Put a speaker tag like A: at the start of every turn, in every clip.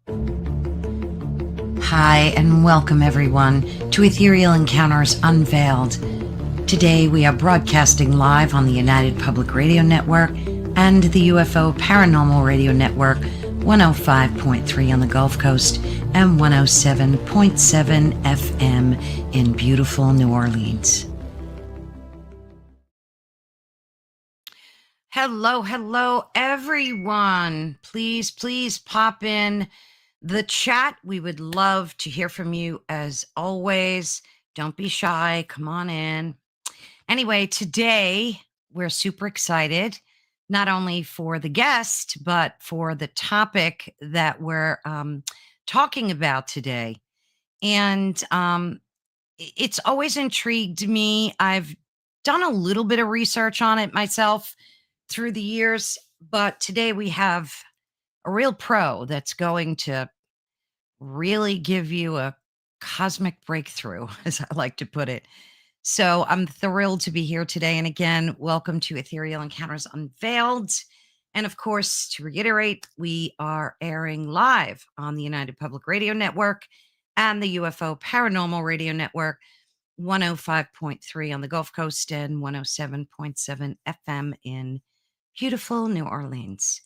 A: Hi, and welcome everyone to Ethereal Encounters Unveiled. Today we are broadcasting live on the United Public Radio Network and the UFO Paranormal Radio Network, 105.3 on the Gulf Coast and 107.7 FM in beautiful New Orleans. Hello, everyone. Please pop in the chat. We would love to hear from you as always. Don't be shy. Come on in. Anyway, today we're super excited, not only for the guest, but for the topic that we're talking about today. And it's always intrigued me. I've done a little bit of research on it myself through the years, but today we have a real pro that's going to really give you a cosmic breakthrough, as I like to put it. So I'm thrilled to be here today. And again, welcome to Ethereal Encounters Unveiled. And of course, to reiterate, we are airing live on the United Public Radio Network and the UFO Paranormal Radio Network, 105.3 on the Gulf Coast and 107.7 FM in beautiful New Orleans.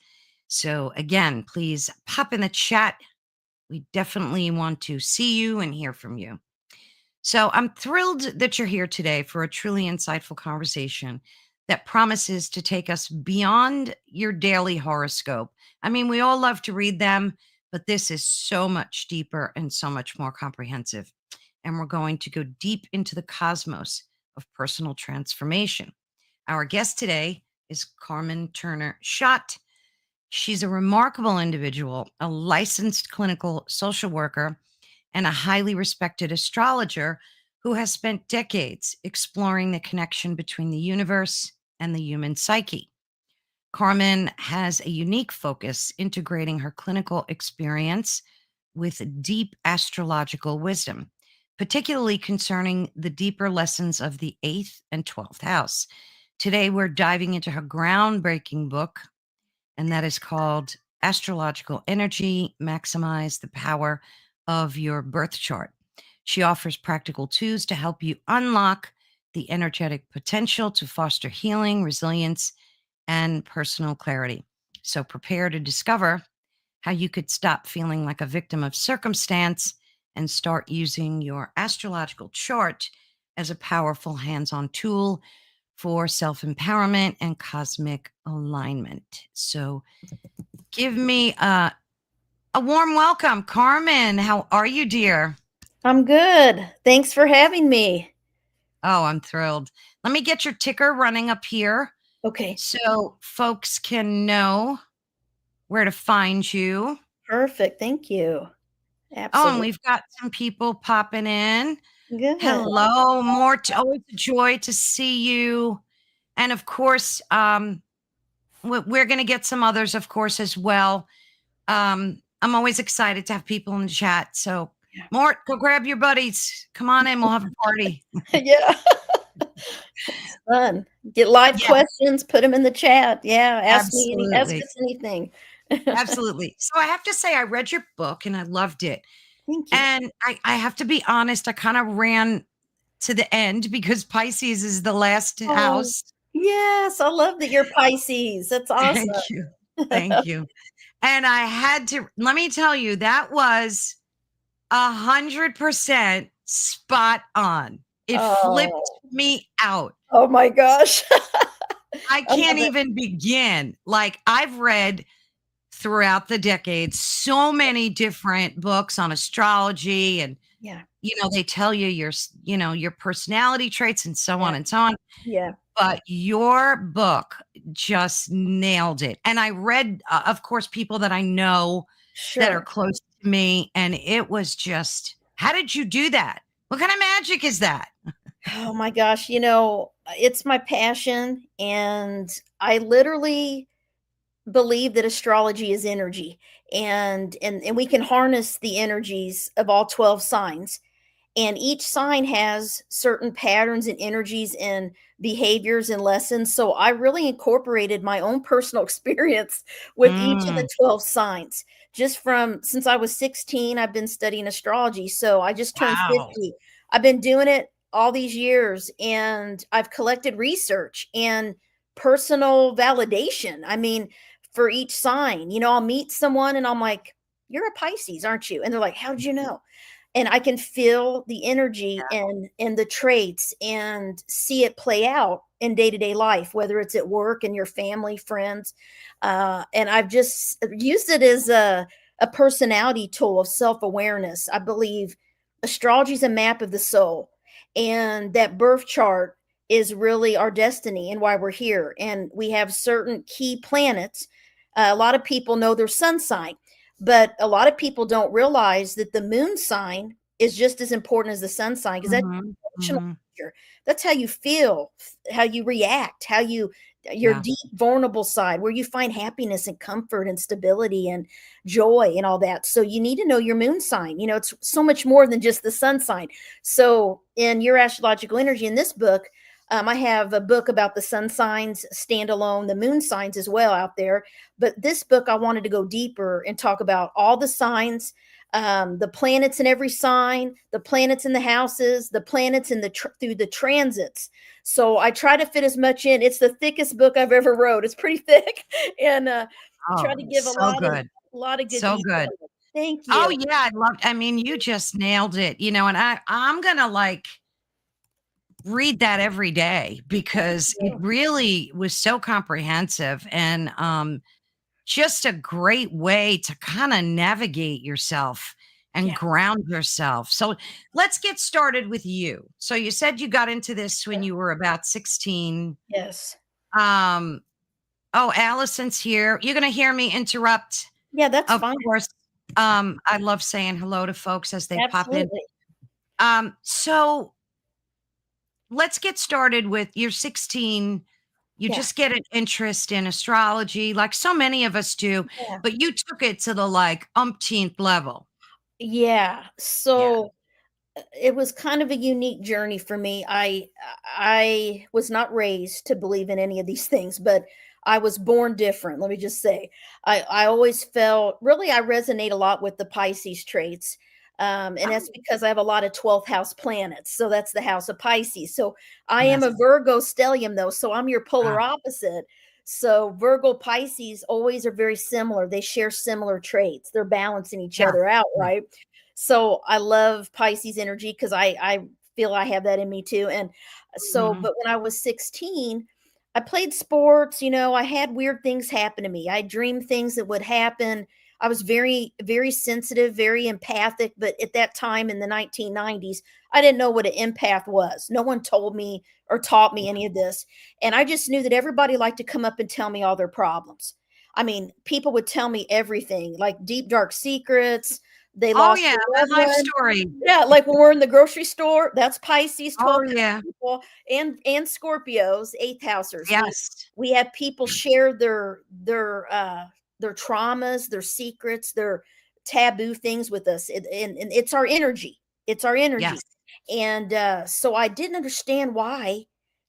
A: So again, please pop in the chat. We definitely want to see you and hear from you. So I'm thrilled that you're here today for a truly insightful conversation that promises to take us beyond your daily horoscope. I mean, we all love to read them, but this is so much deeper and so much more comprehensive. And we're going to go deep into the cosmos of personal transformation. Our guest today is Carmen Turner-Schott. She's a remarkable individual, a licensed clinical social worker, and a highly respected astrologer who has spent decades exploring the connection between the universe and the human psyche. Carmen has a unique focus integrating her clinical experience with deep astrological wisdom, particularly concerning the deeper lessons of the 8th and 12th house. Today, we're diving into her groundbreaking book, and that is called Astrological Energy, Maximize the Power of Your Birth Chart. She offers practical tools to help you unlock the energetic potential to foster healing, resilience, and personal clarity. So prepare to discover how you could stop feeling like a victim of circumstance and start using your astrological chart as a powerful hands-on tool for self-empowerment and cosmic alignment. So give me a warm welcome, Carmen. How are you, dear?
B: I'm good. Thanks for having me.
A: Oh, I'm thrilled. Let me get your ticker running up here.
B: Okay.
A: So folks can know where to find you.
B: Perfect. Thank you. Absolutely.
A: Oh, and we've got some people popping in.
B: Good.
A: Hello, always a joy to see you. And of course, we're going to get some others, of course, as well. I'm always excited to have people in the chat. So, Mort, go grab your buddies. Come on in. We'll have a party.
B: Yeah. It's fun. Get live questions, put them in the chat. Yeah. Ask us anything.
A: Absolutely. So I have to say, I read your book and I loved it.
B: Thank you.
A: And I have to be honest, I kind of ran to the end because Pisces is the last house.
B: Yes. I love that you're Pisces. That's awesome.
A: Thank you. Thank you. And I had to, let me tell you, that was 100% spot on. It flipped me out.
B: Oh my gosh.
A: I can't even begin. Like, I've read throughout the decades so many different books on astrology, and they tell you your personality traits and so on and so on.
B: Yeah.
A: But your book just nailed it. And I read, of course, people that I know that are close to me, and it was just, how did you do that? What kind of magic is that?
B: Oh my gosh, it's my passion, and I literally believe that astrology is energy, and we can harness the energies of all 12 signs. and each sign has certain patterns and energies and behaviors and lessons. So I really incorporated my own personal experience with each of the
A: Mm,
B: 12 signs. Just from since I was 16, I've been studying astrology. So I just turned
A: wow.
B: 50. I've been doing it all these years, and I've collected research and personal validation. I mean, for each sign, I'll meet someone and I'm like, "You're a Pisces, aren't you?" And they're like, "How did you know?" And I can feel the energy and the traits and see it play out in day-to-day life, whether it's at work and your family, friends. And I've just used it as a personality tool of self-awareness. I believe astrology is a map of the soul, and that birth chart is really our destiny and why we're here. And we have certain key planets. A lot of people know their sun sign, but a lot of people don't realize that the moon sign is just as important as the sun sign, because that's
A: Hmm.
B: emotional
A: Hmm.
B: nature. That's how you feel, how you react, how your
A: Yeah.
B: deep vulnerable side, where you find happiness and comfort and stability and joy and all that. So you need to know your moon sign. It's so much more than just the sun sign. So in your astrological energy, in this book, I have a book about the sun signs standalone, the moon signs as well out there. But this book, I wanted to go deeper and talk about all the signs, the planets in every sign, the planets in the houses, the planets in through the transits. So I try to fit as much in. It's the thickest book I've ever wrote. It's pretty thick, and try
A: Oh,
B: to give a
A: so
B: lot of
A: good.
B: good
A: So
B: detail.
A: good.
B: Thank
A: Oh
B: you.
A: yeah, I mean, you just nailed it, and I'm gonna like read that every day
B: Thank
A: because it
B: you.
A: really was so comprehensive and just a great way to kind of navigate yourself and
B: Yeah.
A: ground yourself. So let's get started with you. So you said you got into this when you were about 16.
B: Yes.
A: Um, oh, Allison's here. You're going to hear me interrupt.
B: Yeah, that's
A: Of
B: fine.
A: course. I love saying hello to folks as they pop in.
B: Absolutely.
A: So let's get started with you're 16. You
B: Yeah.
A: just get an interest in astrology, like so many of us do,
B: Yeah.
A: but you took it to the like umpteenth level.
B: Yeah.
A: Yeah.
B: So it was kind of a unique journey for me. I was not raised to believe in any of these things, but I was born different. Let me just say, I always felt really I resonate a lot with the Pisces traits, and that's
A: Oh,
B: because I have a lot of 12th house planets. So that's the house of Pisces. So I am
A: yes.
B: a Virgo stellium, though. So I'm your
A: Ah,
B: polar opposite. So Virgo Pisces always are very similar. They share similar traits. They're balancing each
A: yeah.
B: other out,
A: Yeah.
B: right? So I love Pisces energy because I feel I have that in me too. And so,
A: Mhm.
B: but when I was 16, I played sports, I had weird things happen to me. I dreamed things that would happen. I was very, very sensitive, very empathic. But at that time in the 1990s, I didn't know what an empath was. No one told me or taught me any of this. And I just knew that everybody liked to come up and tell me all their problems. I mean, people would tell me everything, like deep, dark secrets. They
A: Oh,
B: lost
A: yeah.
B: a loved
A: My life
B: one.
A: story.
B: Yeah, like when we're in the grocery store, that's Pisces,
A: Oh,
B: 12th
A: yeah.
B: house people, and Scorpios, 8th housers. We
A: Yes.
B: we have people share their traumas, their secrets, their taboo things with us. And it's our energy. It's our energy.
A: Yes.
B: And so I didn't understand why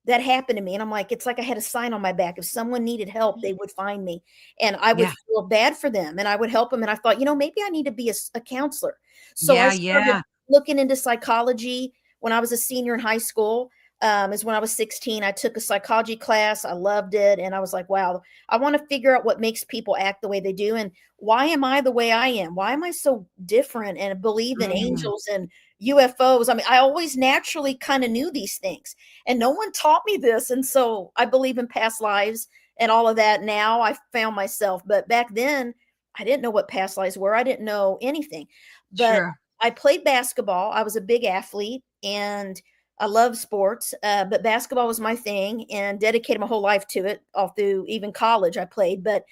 B: that happened to me. And I'm like, it's like I had a sign on my back. If someone needed help, they would find me. And I would
A: Yeah.
B: feel bad for them and I would help them. And I thought, maybe I need to be a counselor. So I
A: Yeah.
B: started
A: Yeah.
B: looking into psychology when I was a senior in high school. Is when I was 16. I took a psychology class. I loved it. And I was like, wow, I want to figure out what makes people act the way they do. And why am I the way I am? Why am I so different and believe in
A: Mm,
B: angels and UFOs? I mean, I always naturally kind of knew these things and no one taught me this. And so I believe in past lives and all of that. Now I found myself, but back then I didn't know what past lives were. I didn't know anything, but
A: sure.
B: I played basketball. I was a big athlete and I love sports, but basketball was my thing and dedicated my whole life to it all through even college. I played, but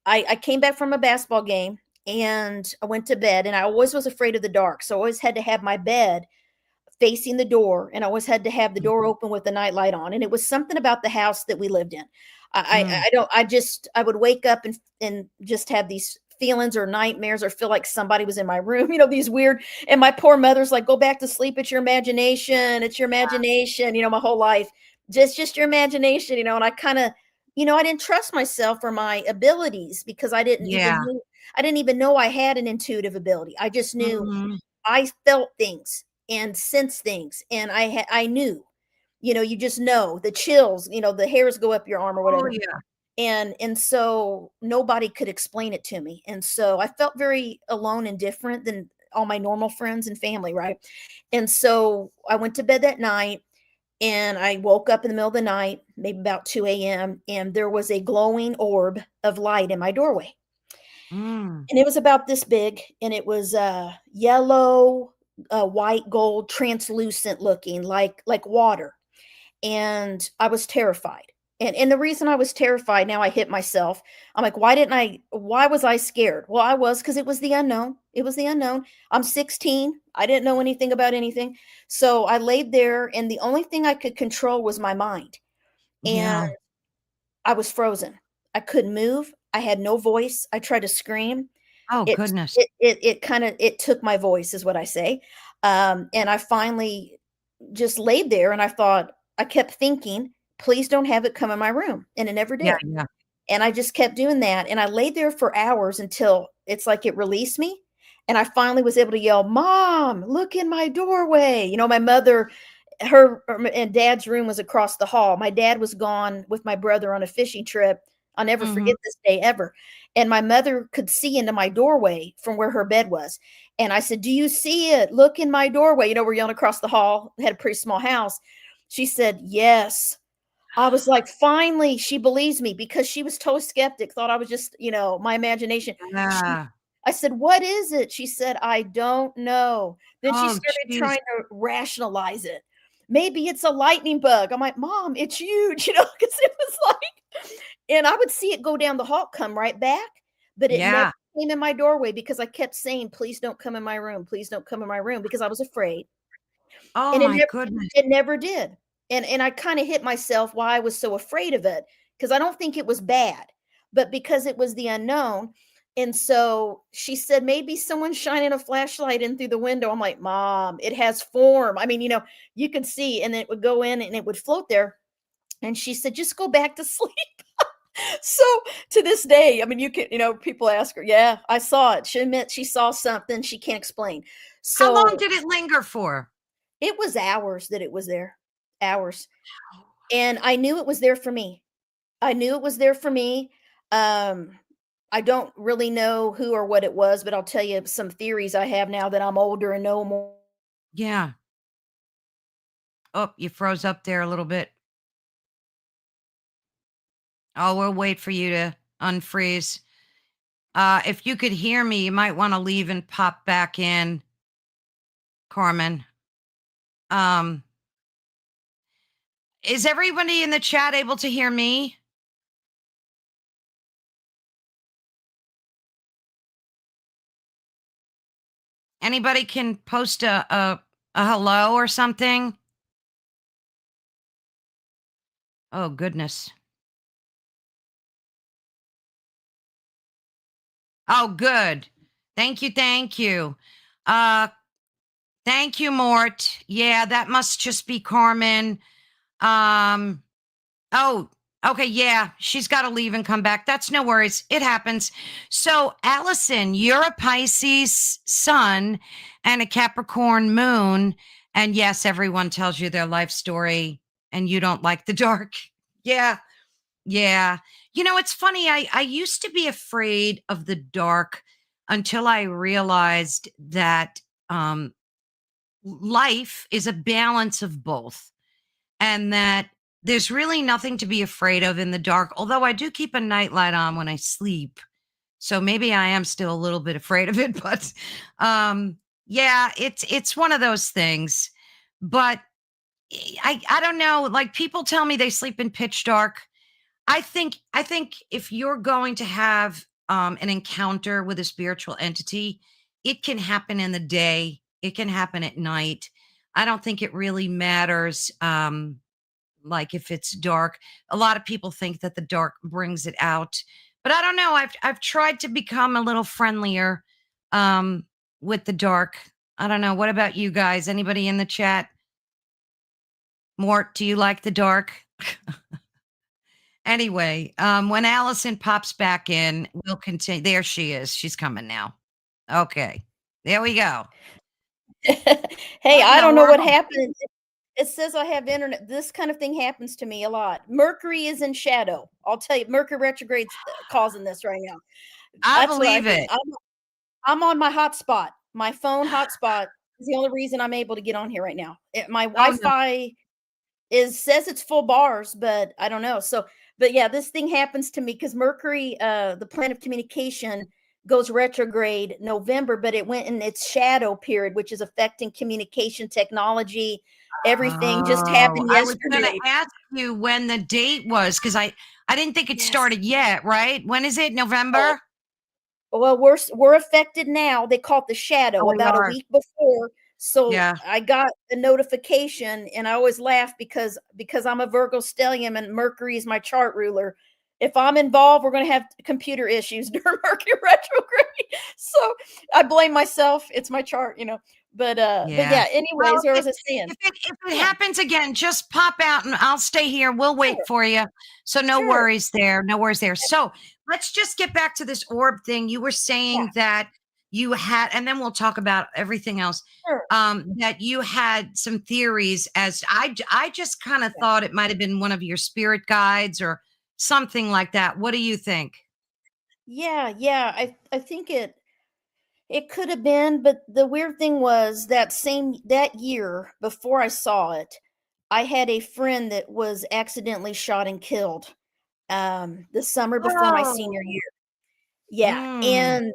B: I came back from a basketball game and I went to bed and I always was afraid of the dark. So I always had to have my bed facing the door and I always had to have the door
A: Mhm.
B: open with the night light on. And it was something about the house that we lived in. I, I,
A: Mm,
B: I don't, I just, I would wake up and just have these feelings or nightmares or feel like somebody was in my room, these weird, and my poor mother's like, go back to sleep. It's your imagination. It's your imagination, my whole life. Just your imagination, and I kind of, I didn't trust myself or my abilities because
A: Yeah.
B: I didn't even know I had an intuitive ability. I just knew
A: Mhm.
B: I felt things and sensed things, and I knew, you just know the chills, the hairs go up your arm or
A: Oh,
B: whatever.
A: yeah.
B: And so nobody could explain it to me. And so I felt very alone and different than all my normal friends and family, right? And so I went to bed that night and I woke up in the middle of the night, maybe about 2 a.m., and there was a glowing orb of light in my doorway.
A: Mm.
B: And it was about this big, and it was yellow, white gold, translucent looking, like water. And I was terrified. And the reason I was terrified, now I hit myself. I'm like, why was I scared? Well, I was because it was the unknown. It was the unknown. I'm 16. I didn't know anything about anything. So I laid there, and the only thing I could control was my mind. And
A: Yeah.
B: I was frozen. I couldn't move. I had no voice. I tried to scream.
A: Oh,
B: It
A: goodness.
B: it kinda it took my voice is what I say. And I finally just laid there and I kept thinking, "Please don't have it come in my room," and it never
A: Yeah,
B: did.
A: yeah.
B: And I just kept doing that, and I laid there for hours until it's like it released me, and I finally was able to yell, "Mom, look in my doorway." My mother, and dad's room was across the hall. My dad was gone with my brother on a fishing trip. I'll never
A: Mhm.
B: forget this day ever. And my mother could see into my doorway from where her bed was. And I said, "Do you see it? Look in my doorway." We're yelling across the hall. We had a pretty small house. She said, "Yes." I was like, finally, she believes me because she was total skeptic, thought I was just, my imagination. She
A: Yeah.
B: I said, "What is it?" She said, "I don't know." Then she
A: Oh,
B: started
A: jeez.
B: trying to rationalize it. "Maybe it's a lightning bug." I'm like, "Mom, it's huge," because it was like, and I would see it go down the hall, come right back, but it never
A: Yeah.
B: came in my doorway because I kept saying, "Please don't come in my room. Please don't come in my room," because I was afraid.
A: Oh
B: And
A: my goodness.
B: it never did. And I kinda hit myself why I was so afraid of it, because I don't think it was bad, but because it was the unknown. And so she said, "Maybe someone's shining a flashlight in through the window." I'm like, "Mom, it has form." I mean, you could see, and it would go in and it would float there. And she said, "Just go back to sleep." So to this day, I mean, you can, people ask her, "Yeah, I saw it." She admits she saw something she can't explain.
A: How long
B: So
A: did it linger for?
B: it was hours that it was there, hours. And I knew it was there for me. I knew it was there for me. Um, I don't really know who or what it was, but I'll tell you some theories I have now that I'm older and know more.
A: Yeah. Oh, you froze up there a little bit. Oh, we'll wait for you to unfreeze. If you could hear me, you might wanna leave and pop back in, Carmen. Um, is everybody in the chat able to hear me? Anybody can post a hello or something? Oh, goodness. Oh, good. Thank you, thank you. Uh, thank you, Mort. Yeah, that must just be Carmen. Um, oh, okay, yeah, she's got to leave and come back. That's no worries. It happens. So, Allison, you're a Pisces sun and a Capricorn moon. And yes, everyone tells you their life story and you don't like the dark. Yeah, yeah. It's funny. I used to be afraid of the dark until I realized that life is a balance of both and that there's really nothing to be afraid of in the dark. Although I do keep a nightlight on when I sleep. So maybe I am still a little bit afraid of it, but yeah, it's one of those things. But I don't know, like people tell me they sleep in pitch dark. I think if you're going to have an encounter with a spiritual entity, it can happen in the day. It can happen at night. I don't think it really matters. Like if it's dark, a lot of people think that the dark brings it out, But I don't know. I've tried to become a little friendlier with the dark. I don't know. What about you guys? Anybody in the chat? Mort, do you like the dark? Anyway, when Allison pops back in, we'll continue. There she is. She's coming now. Okay. There we go.
B: Hey,
A: What in
B: I
A: the
B: don't know what
A: world?
B: happened. It says I have internet. This kind of thing happens to me a lot. Mercury is in shadow. I'll tell you, Mercury retrograde's causing this right now.
A: I
B: That's what I
A: believe
B: think.
A: it.
B: I'm on my hotspot. My phone hotspot is the only reason I'm able to get on here right now. My
A: Oh no.
B: Wi-Fi says it's full bars, but I don't know. So, but yeah, this thing happens to me because Mercury, the planet of communication, goes retrograde November, but it went in its shadow period, which is affecting communication technology. Everything just
A: Oh,
B: happened
A: I was going to
B: yesterday.
A: ask you when the date was because I didn't think it
B: Yes.
A: started yet, right? When is it?
B: Oh,
A: November?
B: well, we're affected now. They call it the shadow
A: Oh, we
B: about a
A: are.
B: week before. So
A: Yeah.
B: I got a notification, and I always laugh because I'm a Virgo stellium and Mercury is my chart ruler. If I'm involved, we're going to have computer issues during Mercury retrograde. So I blame myself. It's my chart, you know. But
A: Yeah.
B: yeah.
A: Well,
B: Anyways, where was I saying?
A: if it
B: Yeah,
A: happens again, just pop out and I'll stay here. We'll wait
B: sure,
A: for you. So no
B: sure.
A: worries there. No worries there. So let's just get back to this orb thing. You were
B: Yeah,
A: saying that you had, and then we'll talk about everything else.
B: sure.
A: That you had some theories as I just kind of
B: Yeah,
A: thought it might have been one of your spirit guides or something like that. What do you think?
B: yeah. I think it could have been, but the weird thing was that year before I saw it, I had a friend that was accidentally shot and killed the summer before my senior
A: Oh,
B: year. Yeah,
A: mm,
B: and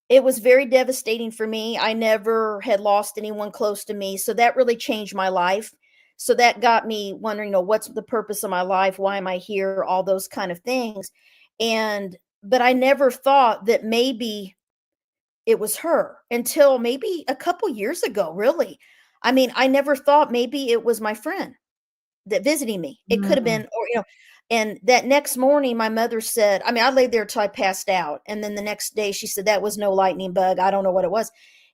B: it was very devastating for me. I never had lost anyone close to me, so that really changed my life. So that got me wondering, what's the purpose of my life? Why am I here? All those kind of things. And but I never thought that maybe it was her until maybe a couple years ago, really. I mean, I never thought maybe it was my friend that visiting me. It could have
A: mm,
B: been, or and that next morning, my mother said, I mean, I laid there till I passed out. And then the next day she said that was no lightning bug. I don't know what it was.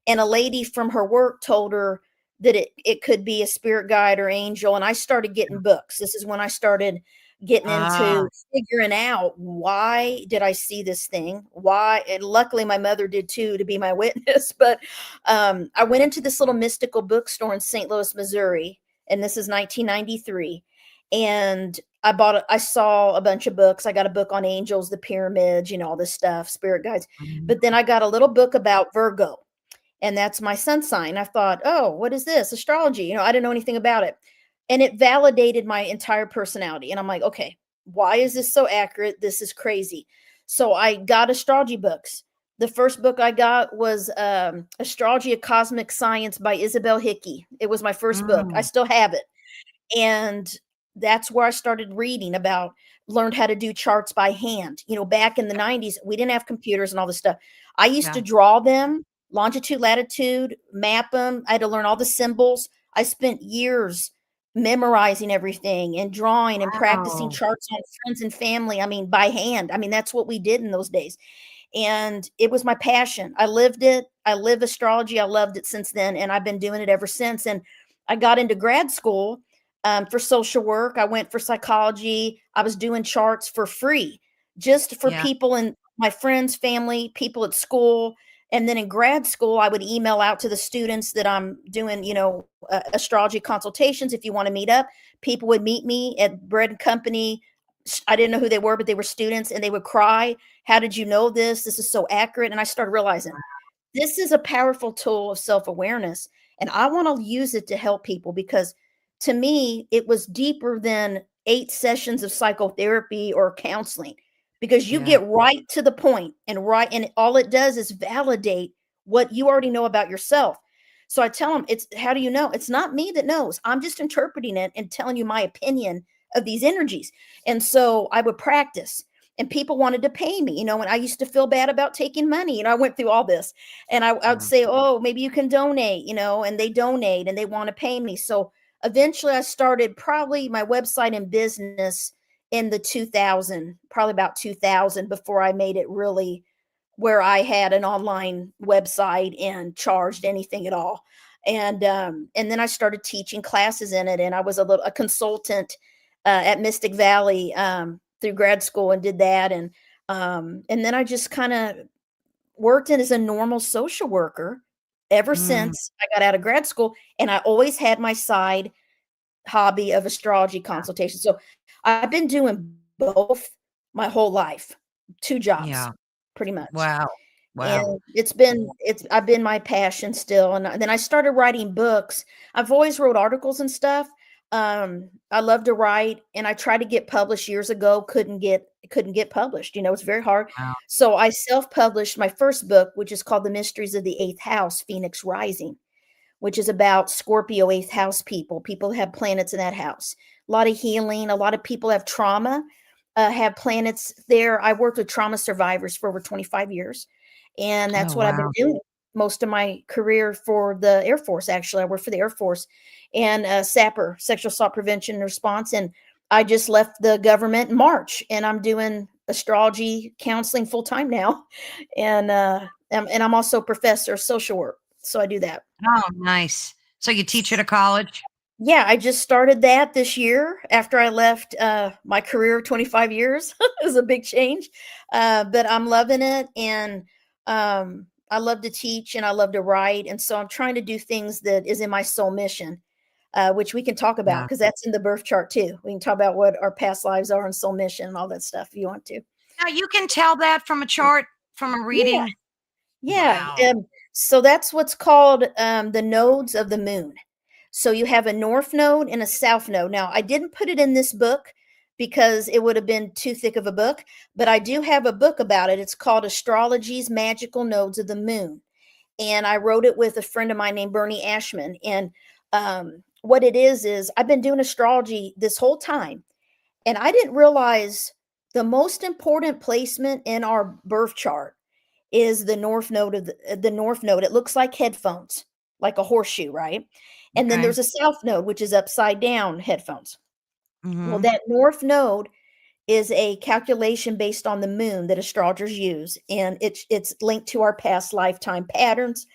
B: And a lady from her work told her that it could be a spirit guide or angel. And I started getting books. This is when I started getting
A: ah,
B: into figuring out, why did I see this thing? Why? And luckily my mother did too, to be my witness. But I went into this little mystical bookstore in St. Louis, Missouri, and this is 1993. And I saw a bunch of books. I got a book on angels, the pyramids, all this stuff, spirit guides.
A: mm,
B: But then I got a little book about Virgo, and that's my sun sign. I thought, oh, what is this? Astrology. I didn't know anything about it. And it validated my entire personality. And I'm like, okay, why is this so accurate? This is crazy. So I got astrology books. The first book I got was Astrology of Cosmic Science by Isabel Hickey. It was my first book. I
A: mm,
B: still have it. And that's where I started reading about, learned how to do charts by hand. Back in the 90s, we didn't have computers and all this stuff. I used
A: yeah.
B: to draw them, longitude, latitude, map them. I had to learn all the symbols. I spent years memorizing everything and drawing and practicing
A: Wow.
B: charts on friends and family. I mean, by hand. I mean, that's what we did in those days. And it was my passion. I lived it. I live astrology. I loved it since then. And I've been doing it ever since. And I got into grad school for social work. I went for psychology. I was doing charts for free, just for
A: Yeah.
B: people in my friends, family, people at school. And then in grad school, I would email out to the students that I'm doing, astrology consultations. If you want to meet up, people would meet me at Bread and Company. I didn't know who they were, but they were students, and they would cry, "How did you know this? This is so accurate." And I started realizing this is a powerful tool of self-awareness, and I want to use it to help people, because to me it was deeper than 8 sessions of psychotherapy or counseling, because you
A: Yeah.
B: get right to the point, and all it does is validate what you already know about yourself. So I tell them, it's, how do you know? It's not me that knows. I'm just interpreting it and telling you my opinion of these energies. And so I would practice, and people wanted to pay me, and I used to feel bad about taking money. I went through all this, and I would
A: Yeah.
B: say, oh, maybe you can donate, and they donate and they want to pay me. So eventually I started probably my website and business in the 2000, probably about 2000, before I made it really where I had an online website and charged anything at all. And then I started teaching classes in it, and I was a consultant at Mystic Valley through grad school and did that, and then I just kind of worked in as a normal social worker ever
A: Mm,
B: since I got out of grad school, and I always had my side hobby of astrology consultation. So I've been doing both my whole life, 2 jobs
A: yeah.
B: pretty much.
A: Wow. Wow.
B: And it's I've been my passion still, and then I started writing books. I've always wrote articles and stuff. I love to write, and I tried to get published years ago, couldn't get published, it's very hard.
A: Wow.
B: So I self-published my first book, which is called The Mysteries of the Eighth House, Phoenix Rising, which is about Scorpio eighth house people. People have planets in that house. A lot of healing. A lot of people have trauma, have planets there. I worked with trauma survivors for over 25 years. And that's
A: Oh,
B: what I've been
A: wow.
B: doing most of my career for the Air Force. Actually, I worked for the Air Force and SAPR, Sexual Assault Prevention and Response. And I just left the government in March, and I'm doing astrology counseling full time now. And I'm also a professor of social work. So I do that.
A: Oh, nice. So you teach at a college?
B: Yeah, I just started that this year after I left my career of 25 years. It was a big change, but I'm loving it. And I love to teach and I love to write. And so I'm trying to do things that is in my soul mission, which we can talk about
A: Yeah.
B: because that's in the birth chart too. We can talk about what our past lives are and soul mission and all that stuff if you want to.
A: Now you can tell that from a chart, from a
B: Yeah,
A: reading?
B: yeah.
A: Wow.
B: So that's what's called the nodes of the moon. So you have a north node and a south node. Now, I didn't put it in this book because it would have been too thick of a book, but I do have a book about it. It's called Astrology's Magical Nodes of the Moon. And I wrote it with a friend of mine named Bernie Ashman. And what it is I've been doing astrology this whole time, and I didn't realize the most important placement in our birth chart is the north node of the north node. It looks like headphones, like a horseshoe, right? And then
A: Okay.
B: there's a south node, which is upside down headphones. Well,
A: Mhm.
B: that north node is a calculation based on the moon that astrologers use, and it's linked to our past lifetime patterns.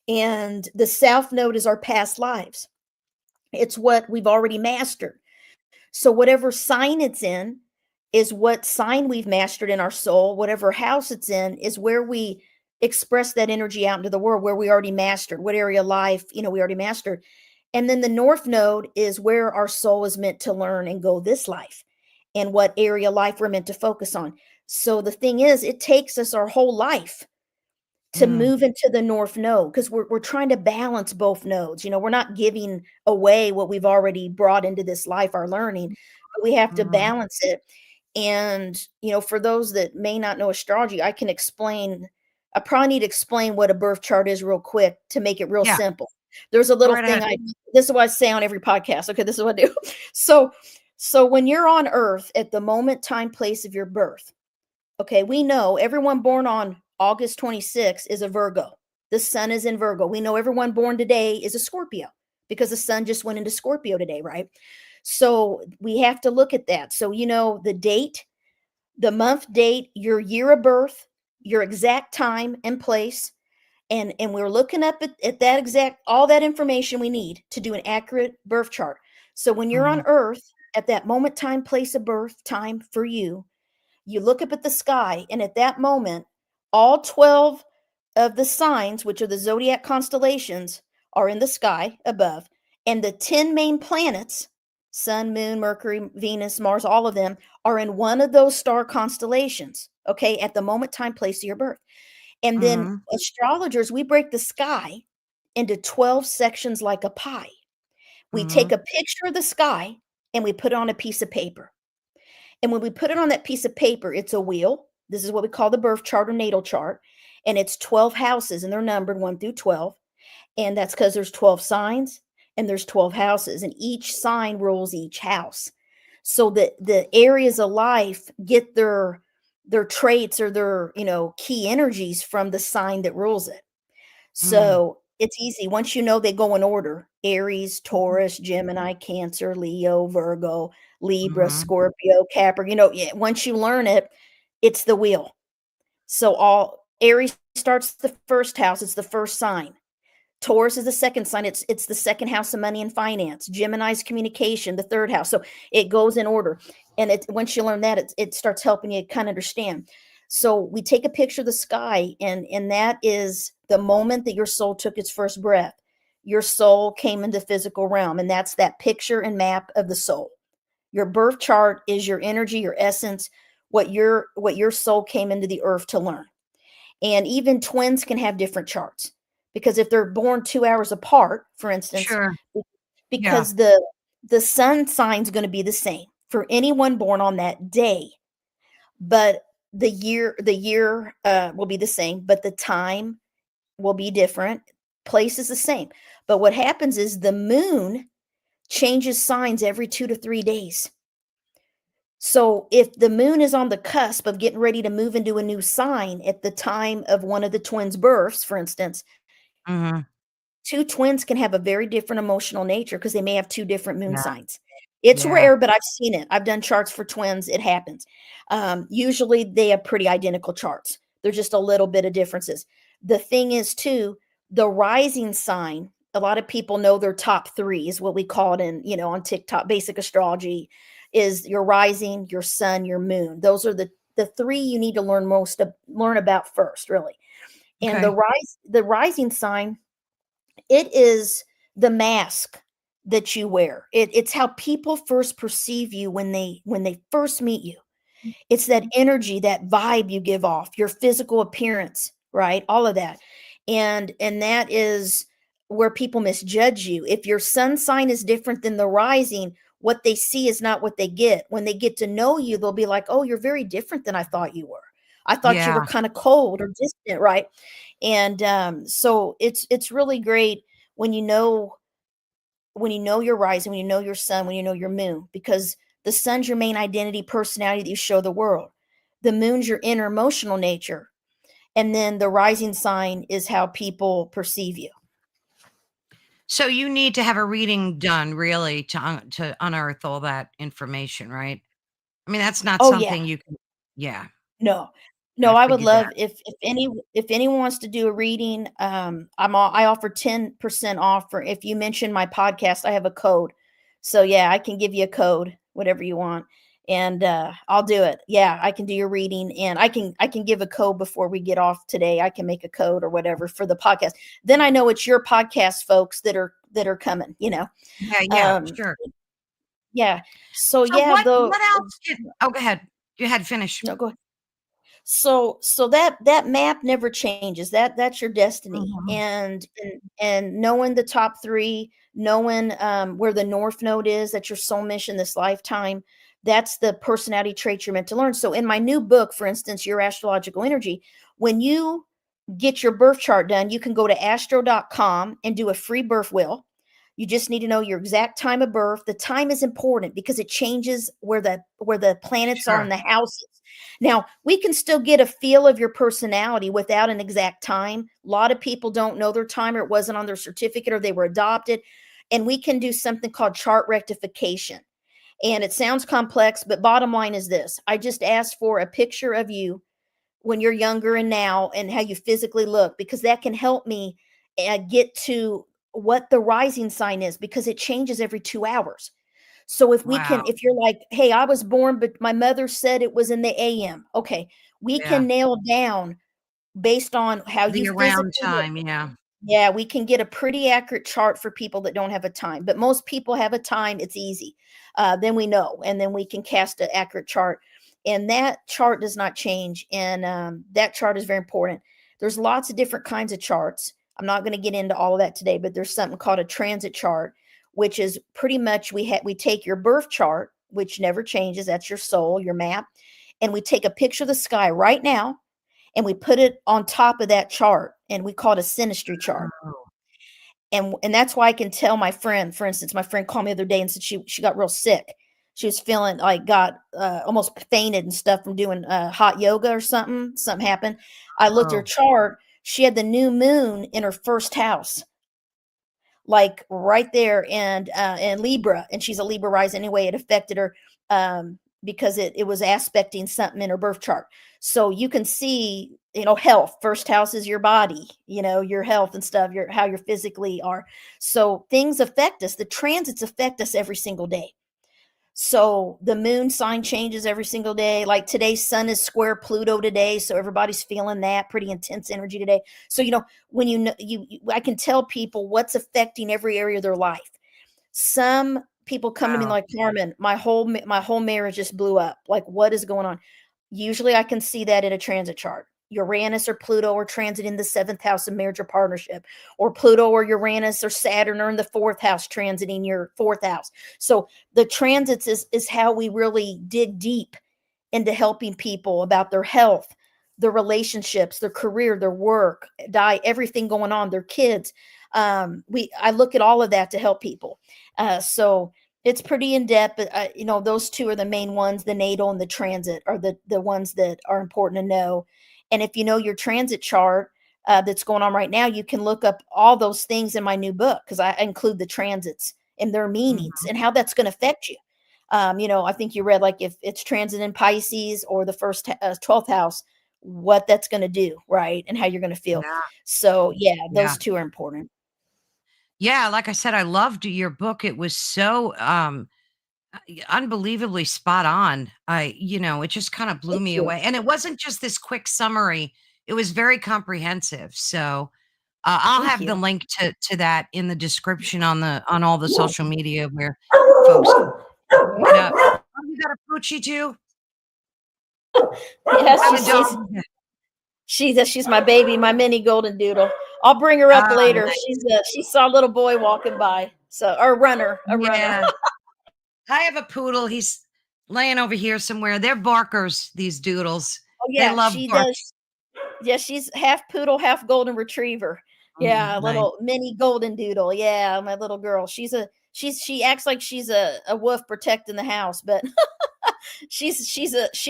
B: And the south node is our past lives. It's what we've already mastered. So whatever sign it's in is what sign we've mastered in our soul. Whatever house it's in is where we express that energy out into the world, where we already mastered, what area of life, we already mastered. And then the north node is where our soul is meant to learn and go this life, and what area of life we're meant to focus on. So the thing is, it takes us our whole life to
A: Mm,
B: move into the north node because we're trying to balance both nodes. We're not giving away what we've already brought into this life, our learning, but we have to
A: mhm.
B: balance it. And for those that may not know astrology, I probably need to explain what a birth chart is real quick to make it real
A: Yeah,
B: simple. There's a
A: go
B: little
A: right
B: thing
A: ahead.
B: this is what I say on every podcast. Okay, this is what I do. So when you're on earth at the moment, time, place of your birth, okay, we know everyone born on August 26th is a Virgo. The sun is in Virgo. We know everyone born today is a Scorpio because the sun just went into Scorpio today, right? So we have to look at that. So, the date, the month, date, your year of birth, your exact time and place. And we're looking up at that exact, all that information we need to do an accurate birth chart. So when you're on
A: Mhm,
B: earth at that moment, time, place of birth, time for you look up at the sky, and at that moment, all 12 of the signs, which are the zodiac constellations, are in the sky above. And the 10 main planets, Sun, Moon, Mercury, Venus, Mars, all of them are in one of those star constellations, okay, at the moment, time, place of your birth. And then
A: mhm,
B: astrologers, we break the sky into 12 sections like a pie. We take
A: mhm,
B: a picture of the sky and we put it on a piece of paper. And when we put it on that piece of paper, it's a wheel. This is what we call the birth chart or natal chart. And it's 12 houses and they're numbered 1 through 12. And that's because there's 12 signs and there's 12 houses, and each sign rules each house. So that the areas of life get their traits or their, key energies from the sign that rules it.
A: mm.
B: So It's easy. Once you know they go in order: Aries, Taurus, Gemini, Cancer, Leo, Virgo, Libra,
A: Mhm.
B: Scorpio, Capricorn. Yeah, once you learn it, it's the wheel. So all Aries starts the first house, it's the first sign. Taurus is the second sign, it's the second house of money and finance. Gemini's communication, the third house. So it goes in order. And once you learn that, it starts helping you kind of understand. So we take a picture of the sky, and that is the moment that your soul took its first breath. Your soul came into the physical realm, and that's that picture and map of the soul. Your birth chart is your energy, your essence, what your soul came into the earth to learn. And even twins can have different charts, because if they're born 2 hours apart, for instance,
A: Sure. Yeah.
B: because the sun sign's going to be the same for anyone born on that day, but the year will be the same, but the time will be different. Place is the same. But what happens is the moon changes signs every 2 to 3 days. So if the moon is on the cusp of getting ready to move into a new sign at the time of one of the twins' births, for instance,
A: Mhm.
B: two twins can have a very different emotional nature because they may have two different moon
A: Yeah.
B: signs. It's
A: Yeah.
B: rare, but I've seen it. I've done charts for twins. It happens. Usually they have pretty identical charts. There's just a little bit of differences. The thing is, too, the rising sign, a lot of people know their top three is what we call it on TikTok, basic astrology, is your rising, your sun, your moon. Those are the three you need to learn about first, really. And
A: Okay.
B: the rising sign, it is the mask that you wear. It's how people first perceive you when they first meet you. It's that energy, that vibe you give off, your physical appearance, right? All of that. And that is where people misjudge you. If your sun sign is different than the rising, what they see is not what they get. When they get to know you, they'll be like, "Oh, you're very different than I thought you were. I thought you were
A: Yeah.
B: kind of cold or distant," right? And so it's really great when you know your rising, when you know your sun, when you know your moon, because the sun's your main identity, personality that you show the world. The moon's your inner emotional nature. And then the rising sign is how people perceive you.
A: So you need to have a reading done really to unearth all that information, right? I mean, that's not
B: Oh yeah.
A: something you can. Yeah,
B: No.
A: I
B: No, I would
A: figured
B: love
A: that.
B: if anyone wants to do a reading, I offer 10% off for if you mention my podcast. I have a code. So yeah, I can give you a code, whatever you want. And I'll do it. Yeah, I can do your reading, and I can give a code before we get off today. I can make a code or whatever for the podcast. Then I know it's your podcast folks that are coming.
A: Yeah, yeah,
B: Um
A: sure.
B: yeah. So
A: So
B: yeah,
A: what else did oh, go ahead. Go ahead, finish.
B: no, go ahead. So that map never changes. That's your destiny.
A: Mhm.
B: And knowing the top three, knowing where the north node is, that's your soul mission this lifetime. That's the personality traits you're meant to learn. So in my new book, for instance, Your Astrological Energy, when you get your birth chart done, you can go to astro.com and do a free birth wheel. You just need to know your exact time of birth. The time is important because it changes where the planets are in
A: Sure.
B: the houses. Now, we can still get a feel of your personality without an exact time. A lot of people don't know their time, or it wasn't on their certificate, or they were adopted. And we can do something called chart rectification. And it sounds complex, but bottom line is this: I just asked for a picture of you when you're younger and now, and how you physically look, because that can help me get to what the rising sign is, because it changes every 2 hours. So
A: Wow.
B: if you're like, "Hey, I was born, but my mother said it was in the AM." Okay, we
A: Yeah.
B: can nail down based on how you
A: The
B: physically
A: around
B: look.
A: time, yeah.
B: Yeah, we can get a pretty accurate chart for people that don't have a time, but most people have a time. It's easy. Then we know, and then we can cast an accurate chart, and that chart does not change. And that chart is very important. There's lots of different kinds of charts. I'm not going to get into all of that today, but there's something called a transit chart, which is pretty much we take your birth chart, which never changes. That's your soul, your map, and we take a picture of the sky right now, and we put it on top of that chart, and we call it a synastry chart.
A: Oh,
B: And that's why I can tell my friend, for instance, my friend called me the other day and said she got real sick. She was feeling like got almost fainted and stuff from doing hot yoga or something. Something happened. I looked at her
A: oh,
B: chart. she had the new moon in her first house, like right there, and Libra, and she's a Libra rising anyway. It affected her because it was aspecting something in her birth chart. So you can see, health. First house is your body, your health and stuff, your how you're physically are. So things affect us. The transits affect us every single day. So the moon sign changes every single day. Like today's sun is square Pluto today, so everybody's feeling that pretty intense energy today. So when I can tell people what's affecting every area of their life. Some people come to me
A: Wow.
B: like, Carmen, my whole marriage just blew up. Like, what is going on? Usually I can see that in a transit chart. Uranus or Pluto or transit in the 7th house of marriage or partnership, or Pluto or Uranus or Saturn are in the 4th house transiting your 4th house. So the transits is how we really dig deep into helping people about their health, their relationships, their career, their work, everything going on, their kids. I look at all of that to help people. So it's pretty in depth, but those two are the main ones. The natal and the transit are the ones that are important to know. And if you know your transit chart that's going on right now, you can look up all those things in my new book, because I include the transits and their meanings
A: Mhm.
B: and how that's going to affect you. I think you read, like, if it's transit in Pisces or the first 12th house, what that's going to do, right? And how you're going to feel.
A: Yeah.
B: So yeah,
A: Yeah.
B: those two are important.
A: Yeah. Like I said, I loved your book. It was so unbelievably spot on. It just kind of blew
B: Thank
A: me
B: you.
A: away. And it wasn't just this quick summary, it was very comprehensive. So I'll
B: Thank
A: have the
B: you.
A: link to that in the description on all the social media where folks can pick it up. Oh, you got a poochie too?
B: Yeah,
A: What kind of dog is it?
B: she's my baby, my mini golden doodle. I'll bring her up
A: Ah,
B: later.
A: nice.
B: She saw a little boy walking by. So, or a runner.
A: Yeah. I have a poodle. He's laying over here somewhere. They're barkers, these doodles.
B: Oh
A: They
B: yeah,
A: love
B: she
A: barking.
B: does. Yeah, she's half poodle, half golden retriever. Yeah, a
A: Nice.
B: little mini golden doodle. Yeah, my little girl. She acts like she's a wolf protecting the house, but she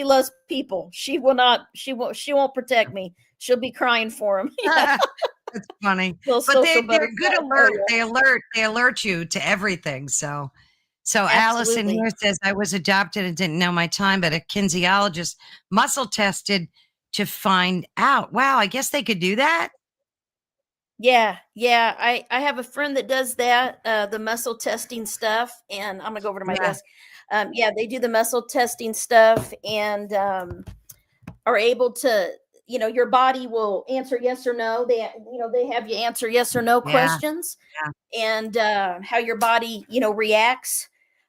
B: loves people. She won't protect me. She'll be crying for him. Yeah,
A: That's funny.
B: little
A: But
B: social
A: they're
B: butterfly.
A: good
B: Oh
A: alert.
B: yeah,
A: They alert you to everything. So Allison
B: absolutely.
A: here says, I was adopted and didn't know my time, but a kinesiologist muscle tested to find out. Wow, I guess they could do that.
B: Yeah, yeah. I have a friend that does that, the muscle testing stuff, and I'm gonna go over to my
A: Yeah.
B: desk. Yeah, they do the muscle testing stuff, and are able to, your body will answer yes or no. They have you answer yes or no
A: Yeah.
B: questions,
A: Yeah.
B: and how your body, reacts.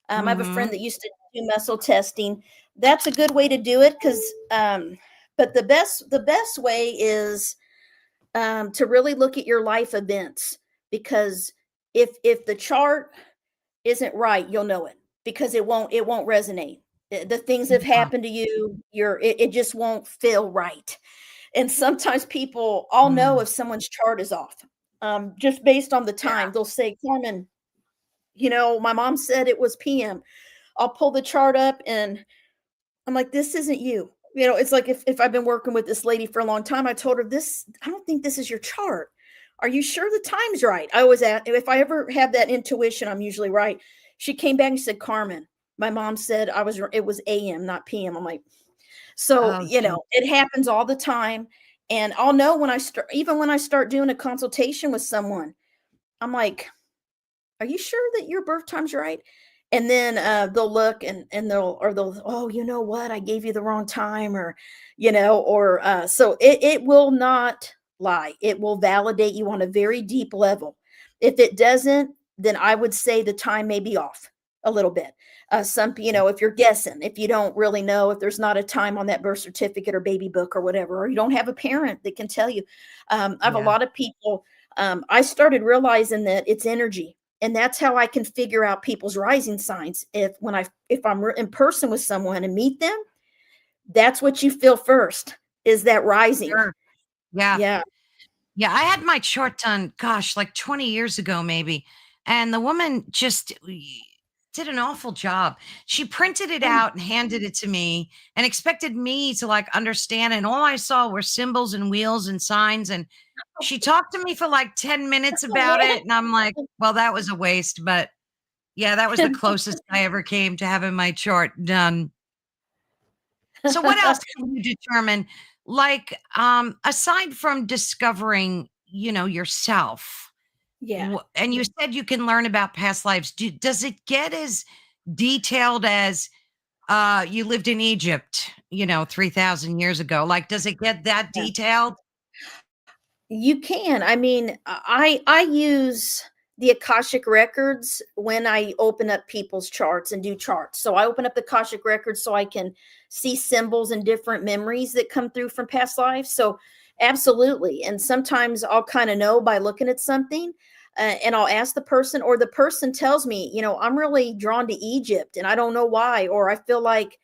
B: I have a friend
A: Hmm.
B: that used to do muscle testing. That's a good way to do it, because, but the best way is to really look at your life events, because if the chart isn't right, you'll know it, because it won't resonate. The things that have
A: Yeah.
B: happened to you, it just won't feel right. And sometimes people, I'll know
A: Mm,
B: if someone's chart is off, just based on the
A: yeah.
B: time. They'll say, Carmen, my mom said it was PM. I'll pull the chart up, and I'm like, this isn't you. It's like, if I've been working with this lady for a long time, I told her, I don't think this is your chart. Are you sure the time's right? I always ask, if I ever have that intuition, I'm usually right. She came back and said, Carmen, my mom said it was AM, not PM. I'm like, so,
A: Oh, gee.
B: it happens all the time. And I'll know even when I start doing a consultation with someone, I'm like, are you sure that your birth time's right? And then they'll look, and they'll, oh, you know what? I gave you the wrong time, or so it will not lie. It will validate you on a very deep level. If it doesn't, then I would say the time may be off a little bit. If you're guessing, if you don't really know, if there's not a time on that birth certificate or baby book or whatever, or you don't have a parent that can tell you. I have a
A: Yeah.
B: lot of people. I started realizing that it's energy, and that's how I can figure out people's rising signs. If I'm in person with someone and meet them, that's what you feel first, is that rising.
A: Sure. Yeah.
B: Yeah.
A: Yeah. I had my chart done, gosh, like 20 years ago, maybe. And the woman just did an awful job. She printed it out and handed it to me and expected me to like understand it. And all I saw were symbols and wheels and signs. And she talked to me for like 10 minutes about it. And I'm like, well, that was a waste. But yeah, that was the closest I ever came to having my chart done. So what else can you determine? Like, aside from discovering, yourself,
B: Yeah.
A: and you said you can learn about past lives. Does it get as detailed as you lived in Egypt, 3,000 years ago? Like, does it get that
B: Yeah.
A: detailed?
B: You can. I mean, I use the Akashic records when I open up people's charts and do charts. So I open up the Akashic records so I can see symbols and different memories that come through from past lives. So absolutely. And sometimes I'll kind of know by looking at something. And I'll ask the person, or the person tells me, I'm really drawn to Egypt and I don't know why, or I feel like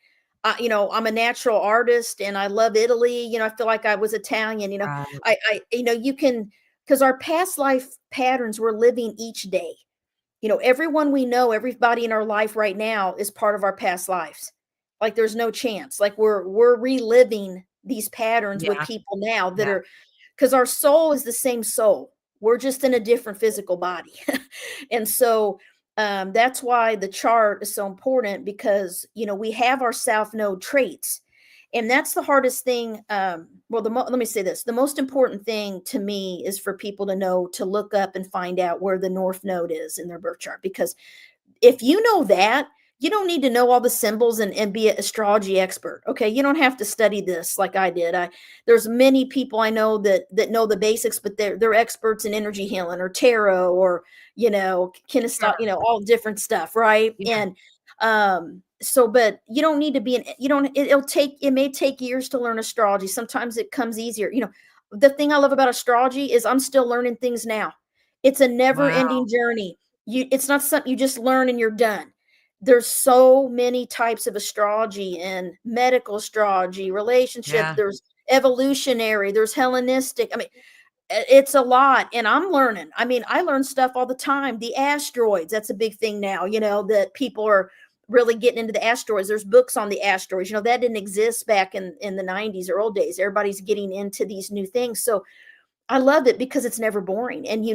B: I'm a natural artist and I love Italy. I feel like I was Italian.
A: Right.
B: You can, because our past life patterns we're living each day. Everyone we know, everybody in our life right now is part of our past lives. Like there's no chance. Like we're reliving these patterns with
A: Yeah.
B: people now that
A: Yeah.
B: are, because our soul is the same soul. We're just in a different physical body. And so that's why the chart is so important, because we have our south node traits, and that's the hardest thing. Let me say this: the most important thing to me is for people to know to look up and find out where the north node is in their birth chart, because if you know that, you don't need to know all the symbols and be an astrology expert. Okay, you don't have to study this like I did. There's many people I know that know the basics, but they're experts in energy healing or tarot or kinesthetic,
A: Sure.
B: all different stuff, right?
A: Yeah.
B: And so, but you don't need to be you don't. It may take years to learn astrology. Sometimes it comes easier. The thing I love about astrology is I'm still learning things now. It's a never
A: Wow.
B: ending journey. It's not something you just learn and you're done. There's so many types of astrology, and medical astrology, relationship,
A: Yeah.
B: there's evolutionary, there's Hellenistic. I mean, it's a lot, and I'm learning. I mean, I learn stuff all the time. The asteroids, that's a big thing now, that people are really getting into the asteroids. There's books on the asteroids. That didn't exist back in the 90s or old days. Everybody's getting into these new things. So I love it because it's never boring, and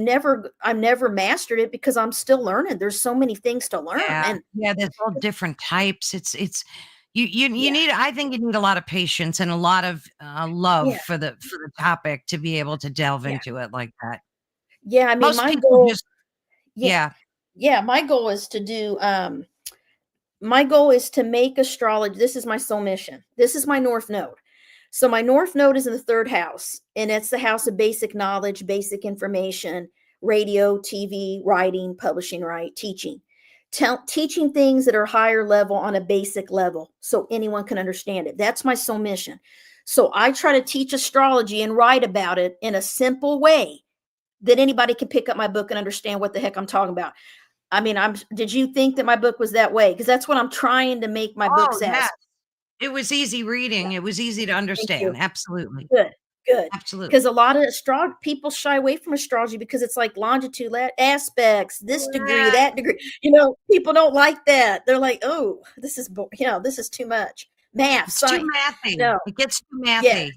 B: I've never mastered it because I'm still learning. There's so many things to learn.
A: Yeah.
B: And
A: Yeah. There's all different types. It's you
B: yeah,
A: need, I think you need a lot of patience and a lot of love
B: yeah,
A: for the topic to be able to delve
B: yeah,
A: into it like that.
B: yeah. I mean,
A: Most people just,
B: yeah,
A: yeah.
B: yeah, my goal is to do, my goal is to make astrology. This is my soul mission. This is my north node. So my north node is in the third house, and it's the house of basic knowledge, basic information, radio, TV, writing, publishing, right, teaching. Teaching things that are higher level on a basic level so anyone can understand it. That's my soul mission. So I try to teach astrology and write about it in a simple way that anybody can pick up my book and understand what the heck I'm talking about. I mean, did you think that my book was that way? Because that's what I'm trying to make my books
A: Oh, yeah.
B: as.
A: It was easy
B: Yeah,
A: reading. It was easy to
B: thank you.
A: understand. Absolutely.
B: Good, good.
A: Absolutely.
B: Because a lot of people shy away from astrology because it's like longitude aspects, this degree,
A: Correct.
B: that degree. People don't like that. They're like, oh, this is, this is too much. Math,
A: It's too
B: science.
A: mathy.
B: No,
A: It gets too
B: yeah,
A: mathy.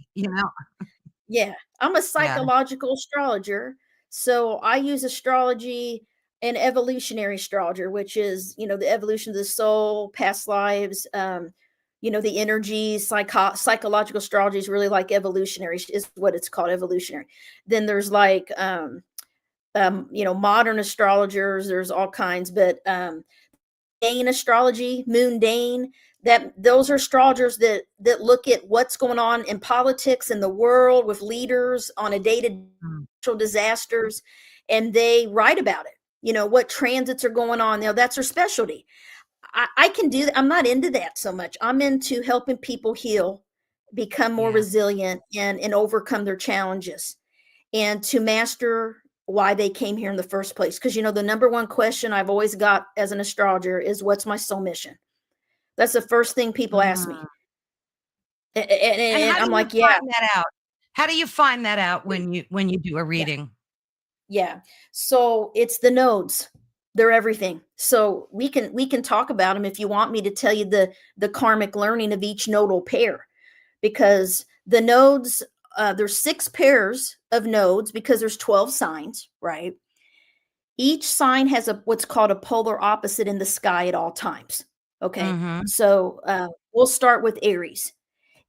B: yeah. I'm a
A: Yeah.
B: psychological astrologer. So I use astrology and evolutionary astrologer, which is, the evolution of the soul, past lives, the energies. Psychological astrology is really like evolutionary, is what it's called, evolutionary. Then there's like, modern astrologers, there's all kinds, but Dane astrology, Moon Dane, that those are astrologers that look at what's going on in politics in the world with leaders on a day-to-day
A: Mm.
B: natural disasters, and they write about it. What transits are going on. That's their specialty. I can do that. I'm not into that so much. I'm into helping people heal, become more
A: Yeah.
B: resilient, and overcome their challenges, and to master why they came here in the first place. Because the number one question I've always got as an astrologer is, what's my soul mission? That's the first thing people ask me.
A: Mm.
B: And,
A: And
B: and
A: how do
B: I'm
A: you
B: like, yeah,
A: find that out? How do you find that out when you do a
B: yeah,
A: reading?
B: yeah. So it's the nodes. They're everything. So we can talk about them if you want me to tell you the karmic learning of each nodal pair, because the nodes, there's 6 pairs of nodes because there's 12 signs, right? Each sign has a what's called a polar opposite in the sky at all times. Okay.
A: Mm-hmm.
B: So we'll start with Aries.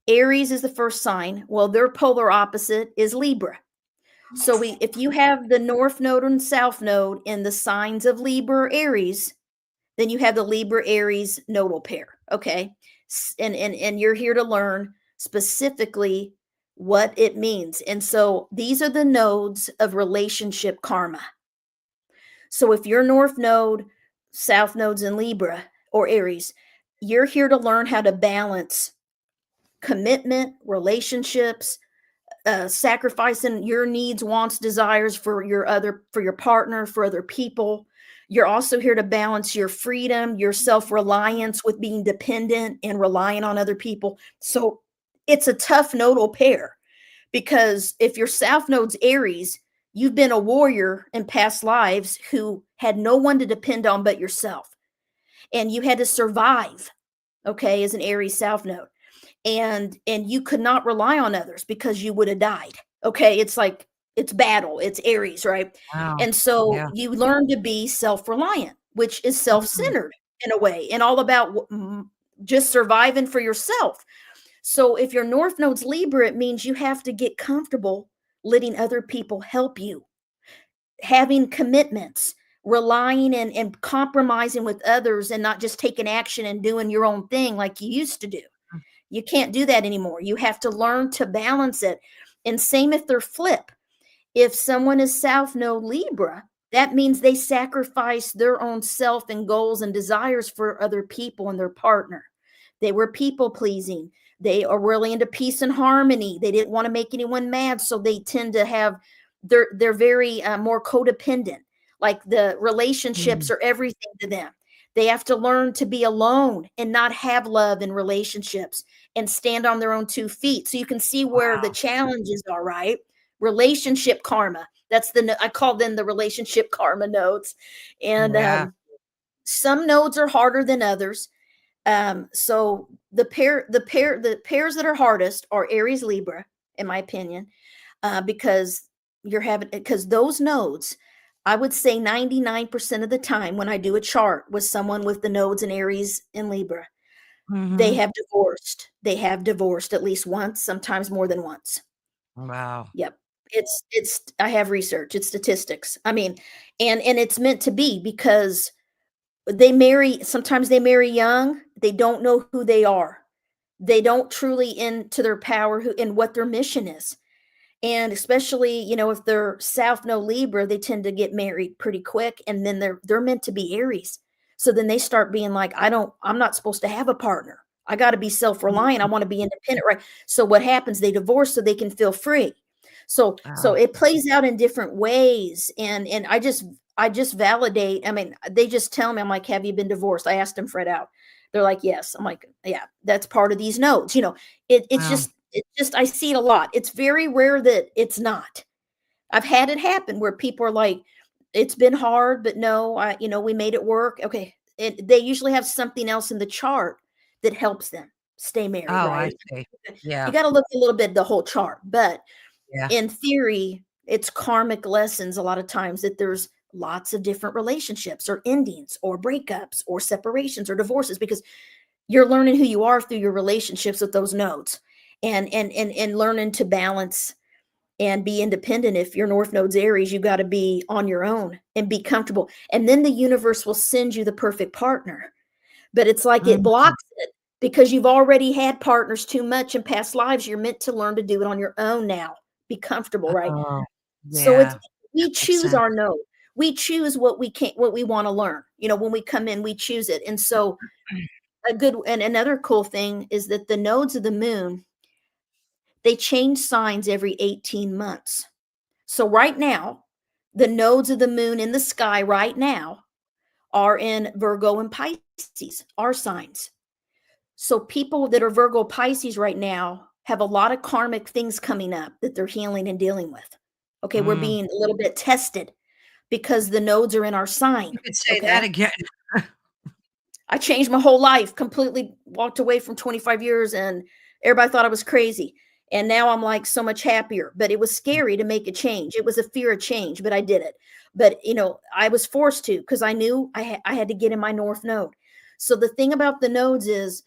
B: Aries is the first sign. Well, their polar opposite is Libra. So if you have the north node and south node in the signs of Libra or Aries, then you have the Libra Aries nodal pair. Okay. And you're here to learn specifically what it means. And so these are the nodes of relationship karma. So if your north node, south nodes in Libra or Aries, you're here to learn how to balance commitment, relationships, sacrificing your needs, wants, desires for your partner, for other people. You're also here to balance your freedom, your self-reliance with being dependent and relying on other people. So it's a tough nodal pair, because if your south node's Aries, you've been a warrior in past lives who had no one to depend on but yourself. And you had to survive, okay, as an Aries south node. And you could not rely on others because you would have died. Okay, it's like it's battle, it's Aries, right?
A: Wow.
B: And so
A: Yeah.
B: you learn to be self-reliant, which is
A: Mm.
B: self-centered in a way, and all about just surviving for yourself. So if your north node's Libra, it means you have to get comfortable letting other people help you, having commitments, relying and compromising with others, and not just taking action and doing your own thing like you used to do. You can't do that anymore. You have to learn to balance it. And same if they're flip. If someone is South Node Libra, that means they sacrifice their own self and goals and desires for other people and their partner. They were people pleasing. They are really into peace and harmony. They didn't want to make anyone mad, so they tend to have they're very more codependent. Like the relationships
A: Mm.
B: are everything to them. They have to learn to be alone and not have love in relationships and stand on their own 2 feet. So you can see where the
A: Wow.
B: challenges are, right? Relationship karma. That's I call them the relationship karma nodes. And
A: Yeah.
B: some nodes are harder than others. So the pairs that are hardest are Aries Libra, in my opinion, because because those nodes, I would say 99% of the time when I do a chart with someone with the nodes in Aries and Libra, they
A: Mm-hmm.
B: have divorced. They have divorced at least once, sometimes more than once.
A: Wow.
B: Yep. It's I have research, it's statistics. I mean, and it's meant to be, because sometimes they marry young, they don't know who they are. They don't truly into their power who and what their mission is. And especially, if they're South Node Libra, they tend to get married pretty quick, and then they're meant to be Aries. So then they start being like, I'm not supposed to have a partner. I got to be self-reliant. I want to be independent, right? So what happens? They divorce so they can feel free. So
A: Wow.
B: it plays out in different ways. And I just validate. I mean, they just tell me, I'm like, have you been divorced? I asked them Fred out. They're like, yes. I'm like, yeah, that's part of these nodes. It's
A: Wow.
B: just I see it a lot. It's very rare that it's not. I've had it happen where people are like, it's been hard, but no, we made it work. Okay. They usually have something else in the chart that helps them stay married,
A: Oh, I
B: right?
A: see.
B: You
A: Yeah.
B: got to look a little bit the whole chart, but
A: Yeah.
B: in theory, it's karmic lessons a lot of times that there's lots of different relationships or endings or breakups or separations or divorces, because you're learning who you are through your relationships with those nodes, and learning to balance and be independent. If your north node's Aries, you got to be on your own and be comfortable, and then the universe will send you the perfect partner. But it's like it
A: Mhm.
B: blocks it because you've already had partners too much in past lives. You're meant to learn to do it on your own now. Be comfortable, right?
A: Oh,
B: So it's
A: yeah. That
B: we
A: makes
B: choose
A: sense.
B: our node. We choose what we want to learn. When we come in, we choose it. And so another cool thing is that the nodes of the moon, they change signs every 18 months. So right now, the nodes of the moon in the sky right now are in Virgo and Pisces, our signs. So people that are Virgo Pisces right now have a lot of karmic things coming up that they're healing and dealing with. Okay, we're
A: Mm.
B: being a little bit tested because the nodes are in our
A: You
B: sign.
A: could say that
B: Okay.
A: again.
B: I changed my whole life, completely walked away from 25 years, and everybody thought I was crazy. And now I'm like so much happier, but it was scary to make a change. It was a fear of change, but I did it. But I was forced to, because I knew I had to get in my north node. So the thing about the nodes is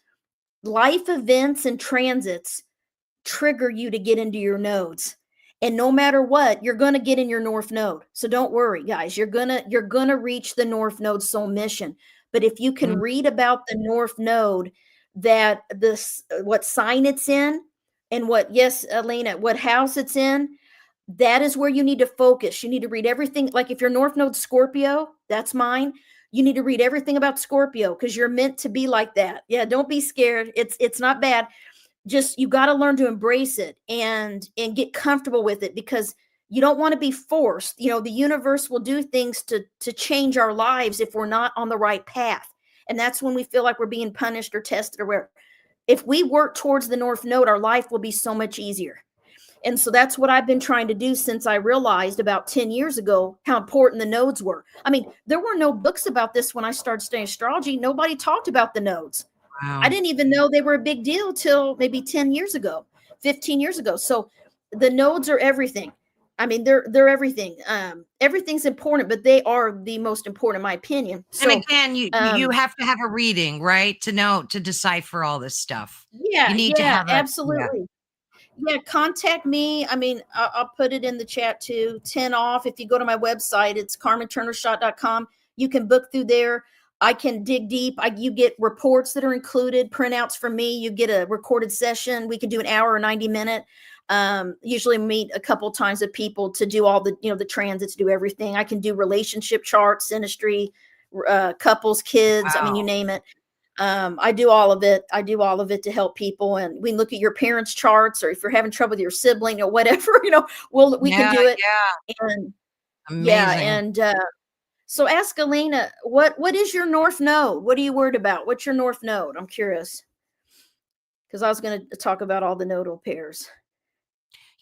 B: life events and transits trigger you to get into your nodes. And no matter what, you're going to get in your north node. So don't worry, guys. You're going to reach the north node soul mission. But if you can
A: Mm,
B: read about the north node, that this what sign it's in, and what, yes, Elena, what house it's in, that is where you need to focus. You need to read everything. Like if your north node Scorpio, that's mine. You need to read everything about Scorpio, because you're meant to be like that. Yeah, don't be scared. It's not bad. Just, you got to learn to embrace it and get comfortable with it, because you don't want to be forced. The universe will do things to change our lives if we're not on the right path, and that's when we feel like we're being punished or tested or whatever. If we work towards the north node, our life will be so much easier. And so that's what I've been trying to do since I realized about 10 years ago how important the nodes were. I mean, there were no books about this when I started studying astrology. Nobody talked about the nodes. I
A: wow.
B: didn't even know they were a big deal till maybe 10 years ago, 15 years ago. So the nodes are everything. I mean, they're everything. Everything's important, but they are the most important, in my opinion.
A: And
B: So
A: again, you have to have a reading, right? To decipher all this stuff. You
B: yeah,
A: need to
B: yeah,
A: have a yeah.
B: absolutely. Yeah, contact me. I mean, I'll put it in the chat too. 10 off. If you go to my website, it's carmenturnerschott.com. You can book through there. I can dig deep. You get reports that are included, printouts from me. You get a recorded session. We can do an hour or 90-minute. Usually meet a couple times with people to do all the transits, do everything. I can do relationship charts, synastry, couples, kids. I mean, you
A: Wow.
B: name it. I do all of it. I do all of it to help people. And we look at your parents' charts, or if you're having trouble with your sibling or whatever, we can
A: Yeah,
B: do it.
A: yeah.
B: And yeah,
A: Amazing.
B: and so ask Elena, what is your north node? What are you worried about? What's your north node? I'm curious, because I was going to talk about all the nodal pairs.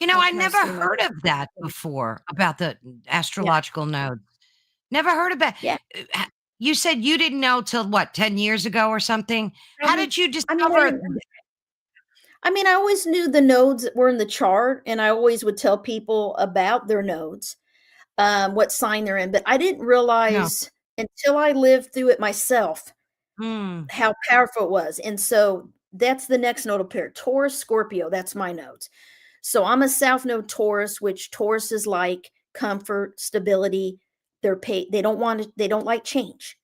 B: How
A: I
B: can I
A: never
B: see my
A: heard of that before about the
B: yeah,
A: astrological nodes. Never heard about.
B: yeah.
A: You said you didn't know till what, 10 years ago or something?
B: I
A: How
B: mean,
A: did you
B: I
A: discover?
B: didn't. I always knew the nodes that were in the chart, and I always would tell people about their nodes, what sign they're in. But I didn't
A: No.
B: realize until I lived through it myself
A: Mm,
B: how powerful it was. And so that's the next nodal pair, Taurus, Scorpio. That's my nodes. So I'm a South Node Taurus, which Taurus is like comfort, stability. They don't want it, they don't like change.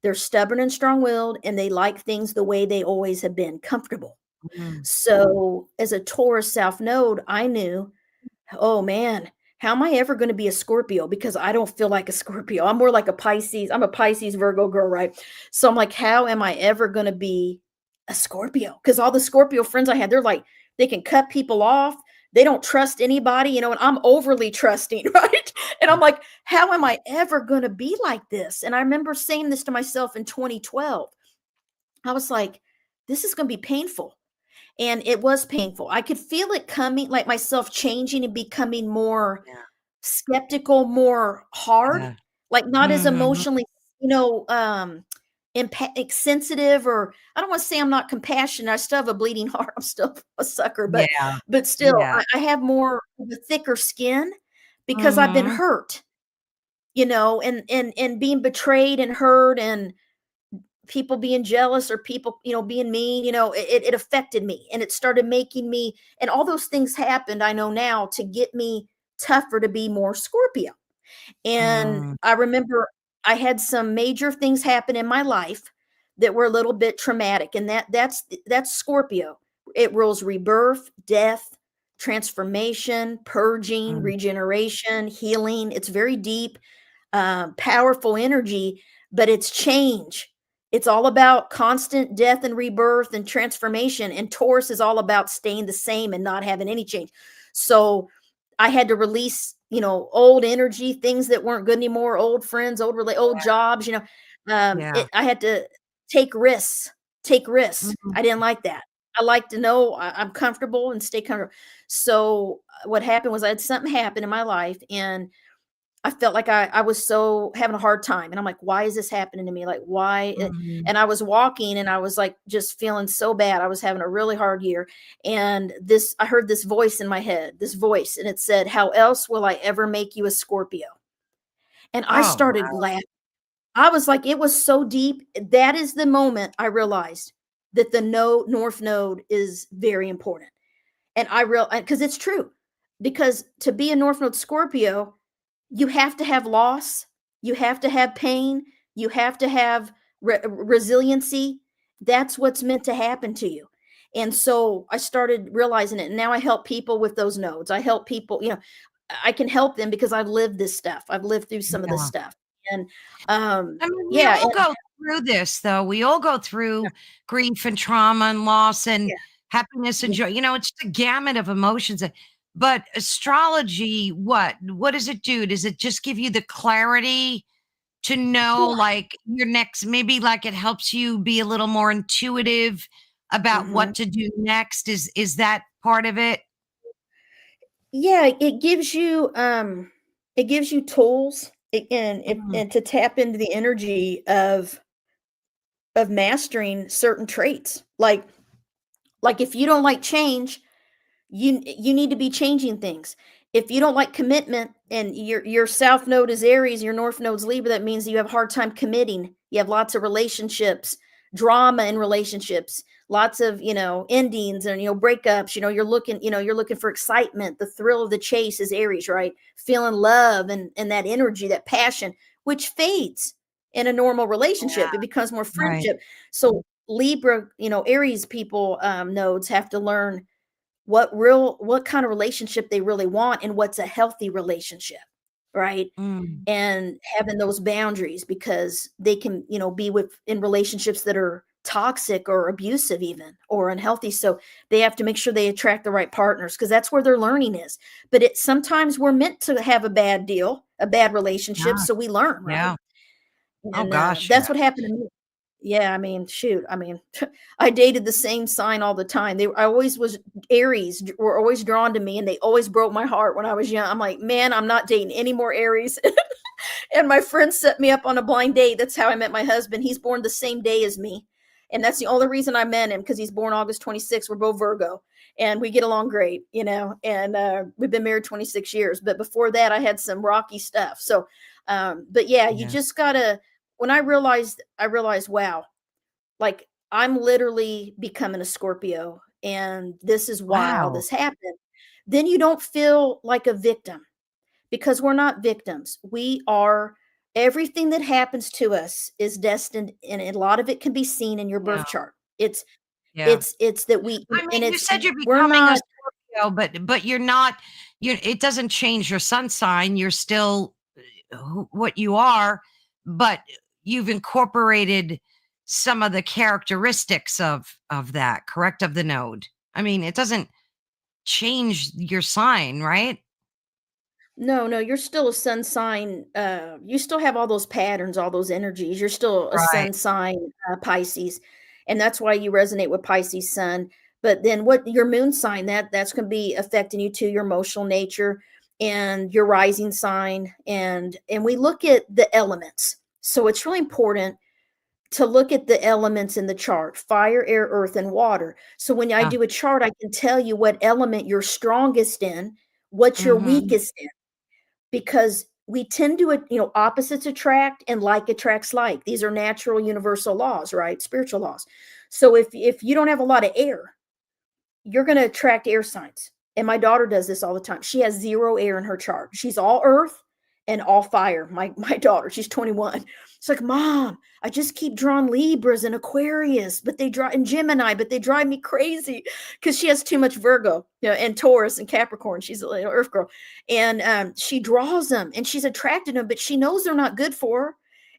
B: They're stubborn and strong-willed, and they like things the way they always have been, comfortable.
A: mm,
B: So as a Taurus South Node, I knew, oh man, how am I ever going to be a Scorpio? Because I don't feel like a Scorpio. I'm more like a Pisces. I'm a Pisces Virgo girl, right? So I'm like, how am I ever going to be a Scorpio? Because all the Scorpio friends I had, they're like, they can cut people off. They don't trust anybody, and I'm overly trusting, right? And I'm like, how am I ever going to be like this? And I remember saying this to myself in 2012. I was like, this is going to be painful. And it was painful. I could feel it coming, like myself changing and becoming more
A: yeah,
B: skeptical, more hard,
A: yeah.
B: like not as
A: Mhm.
B: emotionally, sensitive, or I don't want to say I'm not compassionate. I still have a bleeding heart. I'm still a sucker,
A: Yeah,
B: but still,
A: yeah.
B: I have more of a thicker skin because I've been
A: Mhm.
B: hurt, and being betrayed and hurt, and people being jealous, or people, being mean, it affected me, and it started making me, and all those things happened, I know now, to get me tougher to be more Scorpio. And
A: Mm,
B: I remember I had some major things happen in my life that were a little bit traumatic, and that's Scorpio. It rules rebirth, death, transformation, purging,
A: mm,
B: regeneration, healing. It's very deep, powerful energy, but it's change. It's all about constant death and rebirth and transformation. And Taurus is all about staying the same and not having any change. So I had to release, old energy, things that weren't good anymore, old friends, old jobs.
A: yeah.
B: I had to take risks, take risks.
A: Mhm.
B: I didn't like that. I like to know I'm comfortable and stay comfortable. So what happened was I had something happen in my life, and I felt like I was so having a hard time. And I'm like, why is this happening to me? Like, why?
A: Mhm.
B: And I was walking and I was like, just feeling so bad. I was having a really hard year. And I heard this voice in my head, this voice, and it said, how else will I ever make you a Scorpio? And I
A: Oh,
B: started laughing. I was like, it was so deep. That is the moment I realized that the North Node is very important. And because it's true. Because to be a North Node Scorpio, you have to have loss, you have to have pain, you have to have resiliency. That's what's meant to happen to you. And so I started realizing it. And now I help people with those nodes. I help people, I can help them because I've lived this stuff. I've lived through some of this
A: yeah.
B: stuff. And
A: I mean, we
B: yeah,
A: all go through this, though. We all go through grief and trauma and loss and
B: yeah,
A: happiness and
B: yeah,
A: joy. It's the gamut of emotions. But astrology, what does it do? Does it just give you the clarity to know,
B: well,
A: like, your next, maybe like it helps you be a little more intuitive about
B: mhm.
A: what to do next? Is that part of it?
B: Yeah, it gives you tools
A: Mm,
B: and to tap into the energy of mastering certain traits. Like if you don't like change, you need to be changing things. If you don't like commitment and your south node is Aries, your north node's Libra, that means you have a hard time committing. You have lots of relationships, drama in relationships, lots of, endings and breakups. You're looking for excitement. The thrill of the chase is Aries, right? Feeling love and that energy, that passion, which fades in a normal relationship.
A: yeah,
B: It becomes more
A: right.
B: friendship. So Libra, Aries people nodes have to learn what kind of relationship they really want and what's a healthy relationship, right?
A: Mm,
B: And having those boundaries because they can, be in relationships that are toxic or abusive even or unhealthy. So they have to make sure they attract the right partners because that's where their learning is. But sometimes we're meant to have a bad deal, a bad relationship,
A: yeah,
B: so we learn, right?
A: yeah. Oh
B: And
A: gosh, yeah.
B: that's what happened to me. Yeah, I mean, shoot, I mean, I dated the same sign all the time. I always was Aries were always drawn to me, and they always broke my heart when I was young. I'm like, man, I'm not dating any more Aries. And my friend set me up on a blind date. That's how I met my husband. He's born the same day as me, and that's the only reason I met him because he's born August 26th. We're both Virgo, and we get along great, And we've been married 26 years. But before that, I had some rocky stuff. So, but yeah, you
A: Yeah.
B: just gotta. When I realized, wow, like I'm literally becoming a Scorpio, and this is why all
A: Wow.
B: this happened. Then you don't feel like a victim because we're not victims. We are everything that happens to us is destined, and a lot of it can be seen in your
A: Yeah,
B: birth chart. It's
A: yeah.
B: it's that we
A: I
B: and
A: mean, you
B: it's
A: said you're
B: we're
A: becoming a
B: not.
A: Scorpio, but you're not. You It doesn't change your sun sign. You're still what you are, but you've incorporated some of the characteristics of that, correct? Of the node. I mean, it doesn't change your sign, right?
B: No, no, you're still a sun sign. You still have all those patterns, all those energies. You're still a
A: Right.
B: sun sign, Pisces, and that's why you resonate with Pisces sun. But then, what your moon sign that's going to be affecting you too, your emotional nature and your rising sign, and we look at the elements. So it's really important to look at the elements in the chart: fire, air, earth, and water. So when I
A: Yeah.
B: do a chart, I can tell you what element you're strongest in, what you're
A: Hmm.
B: weakest in because we tend to opposites attract and like attracts like. These are natural universal laws, right? Spiritual laws. So if you don't have a lot of air, you're going to attract air signs. And my daughter does this all the time. She has zero air in her chart. She's all earth and all fire. My daughter, she's 21. It's like, Mom, I just keep drawing Libras and Aquarius, but they draw and Gemini, but they drive me crazy because she has too much Virgo, and Taurus and Capricorn. She's an Earth girl, and she draws them and she's attracted them, but she knows they're not good for her,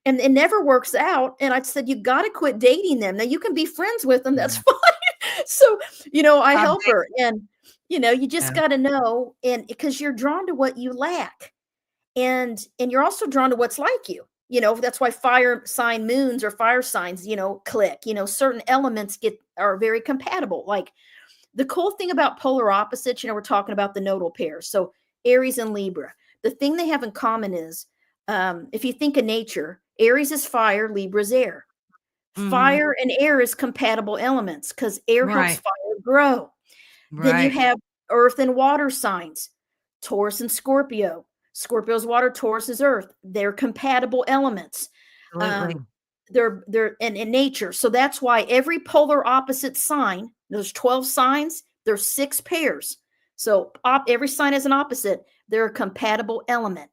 B: and it never works out. And I said, you got to quit dating them. Now you can be friends with them. That's
A: Yeah.
B: fine. So, I
A: How
B: help
A: big?
B: her, and you just
A: Yeah.
B: got to know, and because you're drawn to what you lack, and you're also drawn to what's like you. That's why fire sign moons or fire signs, click. Certain elements are very compatible. Like the cool thing about polar opposites, we're talking about the nodal pairs. So Aries and Libra. the thing they have in common is, if you think of nature, Aries is fire, Libra is air.
A: Mhm.
B: Fire and air is compatible elements because air helps
A: Right.
B: fire grow. Then you
A: Right.
B: have earth and water signs, Taurus and Scorpio. Scorpio's water, Taurus is earth. They're compatible elements.
A: Absolutely.
B: Um, they're in nature. So that's why every polar opposite sign, those 12 signs, there's 6 pairs. So every sign has an opposite. They're a compatible element.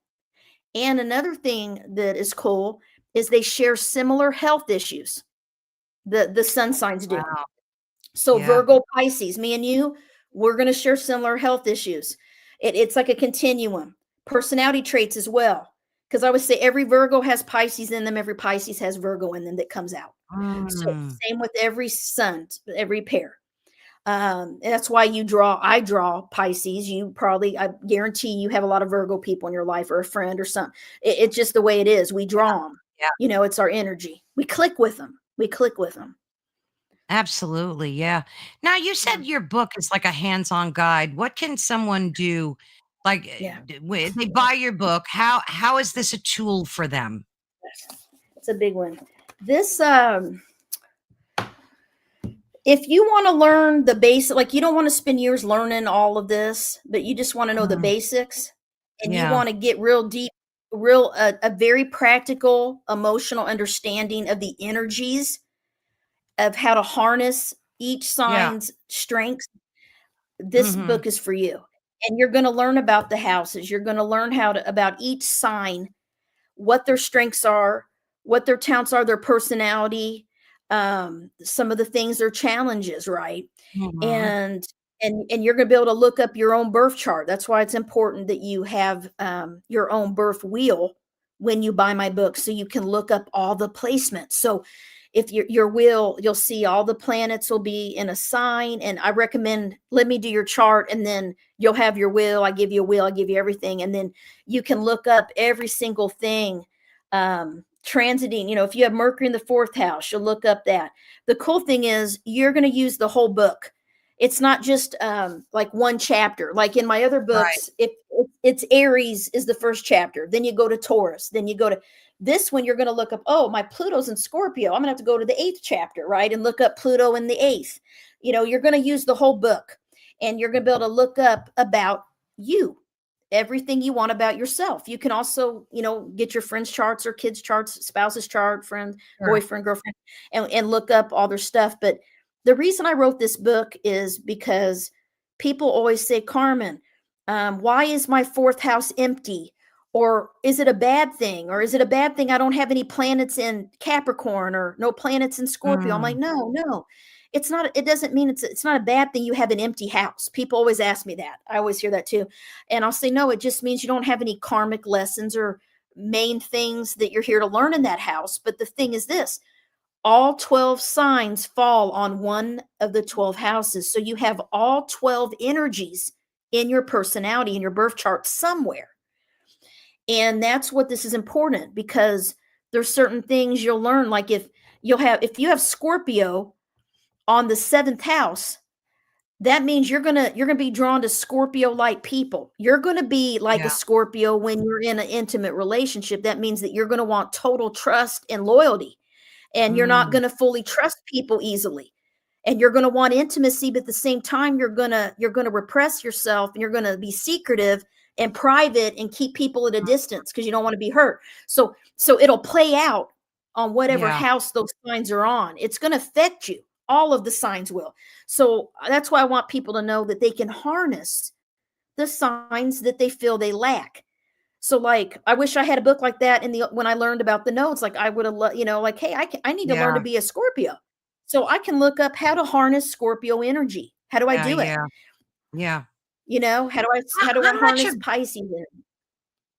B: And another thing that is cool is they share similar health issues. The sun signs do.
A: Wow.
B: So
A: Yeah.
B: Virgo, Pisces, me and you, we're going to share similar health issues. It's like a continuum. Personality traits as well. Because I would say every Virgo has Pisces in them, every Pisces has Virgo in them that comes out. So
A: Mm.
B: same with every sun, every pair. And that's why I draw Pisces. You probably, I guarantee you have a lot of Virgo people in your life or a friend or something. It's just the way it is. We draw them.
A: Yeah.
B: You know, it's our energy. We click with them. We click with them.
A: Absolutely, yeah. Now you
B: Yeah.
A: said your book is like a hands-on guide. What can someone do? Like,
B: Yeah.
A: if they buy your book, how is this a tool for them?
B: It's a big one. This if you want to learn the basic, like you don't want to spend years learning all of this, but you just want to know the
A: Mm,
B: basics and you
A: yeah,
B: want to get real deep, real a very practical emotional understanding of the energies of how to harness each
A: yeah,
B: sign's strengths, this
A: mhm,
B: book is for you. And you're going to learn about the houses. You're going to learn how to about each sign, what their strengths are, what their talents are, their personality, some of the things, their challenges, right?
A: mhm,
B: And you're going to be able to look up your own birth chart. That's why it's important that you have your own birth wheel when you buy my book, so you can look up all the placements. So if your wheel, you'll see all the planets will be in a sign. And I recommend, let me do your chart, and then you'll have your wheel. I give you a wheel, I give you everything, and then you can look up every single thing transiting. You know, if you have Mercury in the 4th house, you'll look up that. The cool thing is you're going to use the whole book. It's not just like one chapter. Like in my other
A: right,
B: books, it's Aries is the first chapter. Then you go to Taurus. Then you go to this one. You're going to look up, oh, my Pluto's in Scorpio. I'm going to have to go to the 8th chapter, right? And look up Pluto in the 8th. You know, you're going to use the whole book, and you're going to be able to look up about you, everything you want about yourself. You can also, you know, get your friends' charts or kids' charts, spouse's chart, friend,
A: sure,
B: boyfriend, girlfriend, and look up all their stuff. But the reason I wrote this book is because people always say, Carmen, why is my 4th house empty? Or is it a bad thing? Or is it a bad thing I don't have any planets in Capricorn or no planets in Scorpio? I'm like,
A: mm,
B: no, no. It's not, it doesn't mean it's not a bad thing you have an empty house. People always ask me that. I always hear that too. And I'll say, no, it just means you don't have any karmic lessons or main things that you're here to learn in that house. But the thing is this, all 12 signs fall on one of the 12 houses. So you have all 12 energies in your personality, in your birth chart somewhere. And that's what this is important, because there's certain things you'll learn. Like if you have Scorpio on the 7th house, that means you're gonna be drawn to Scorpio like people. You're gonna be like a
A: yeah,
B: Scorpio when you're in an intimate relationship. That means that you're gonna want total trust and loyalty, and you're not
A: mm,
B: going to fully trust people easily, and you're going to want intimacy, but at the same time you're going to repress yourself, and you're going to be secretive and private and keep people at a distance because you don't want to be hurt. So it'll play out on whatever
A: yeah,
B: house those signs are on. It's going to affect you. All of the signs will. So that's why I want people to know that they can harness the signs that they feel they lack. So like, I wish I had a book like that in the when I learned about the nodes. Like I would have, you know, like, hey, I need to learn to
A: yeah,
B: be a Scorpio, so I can look up how to harness Scorpio energy. How do I
A: yeah,
B: do it?
A: yeah, yeah.
B: You know, how do I
A: How much
B: harness
A: of
B: Pisces energy?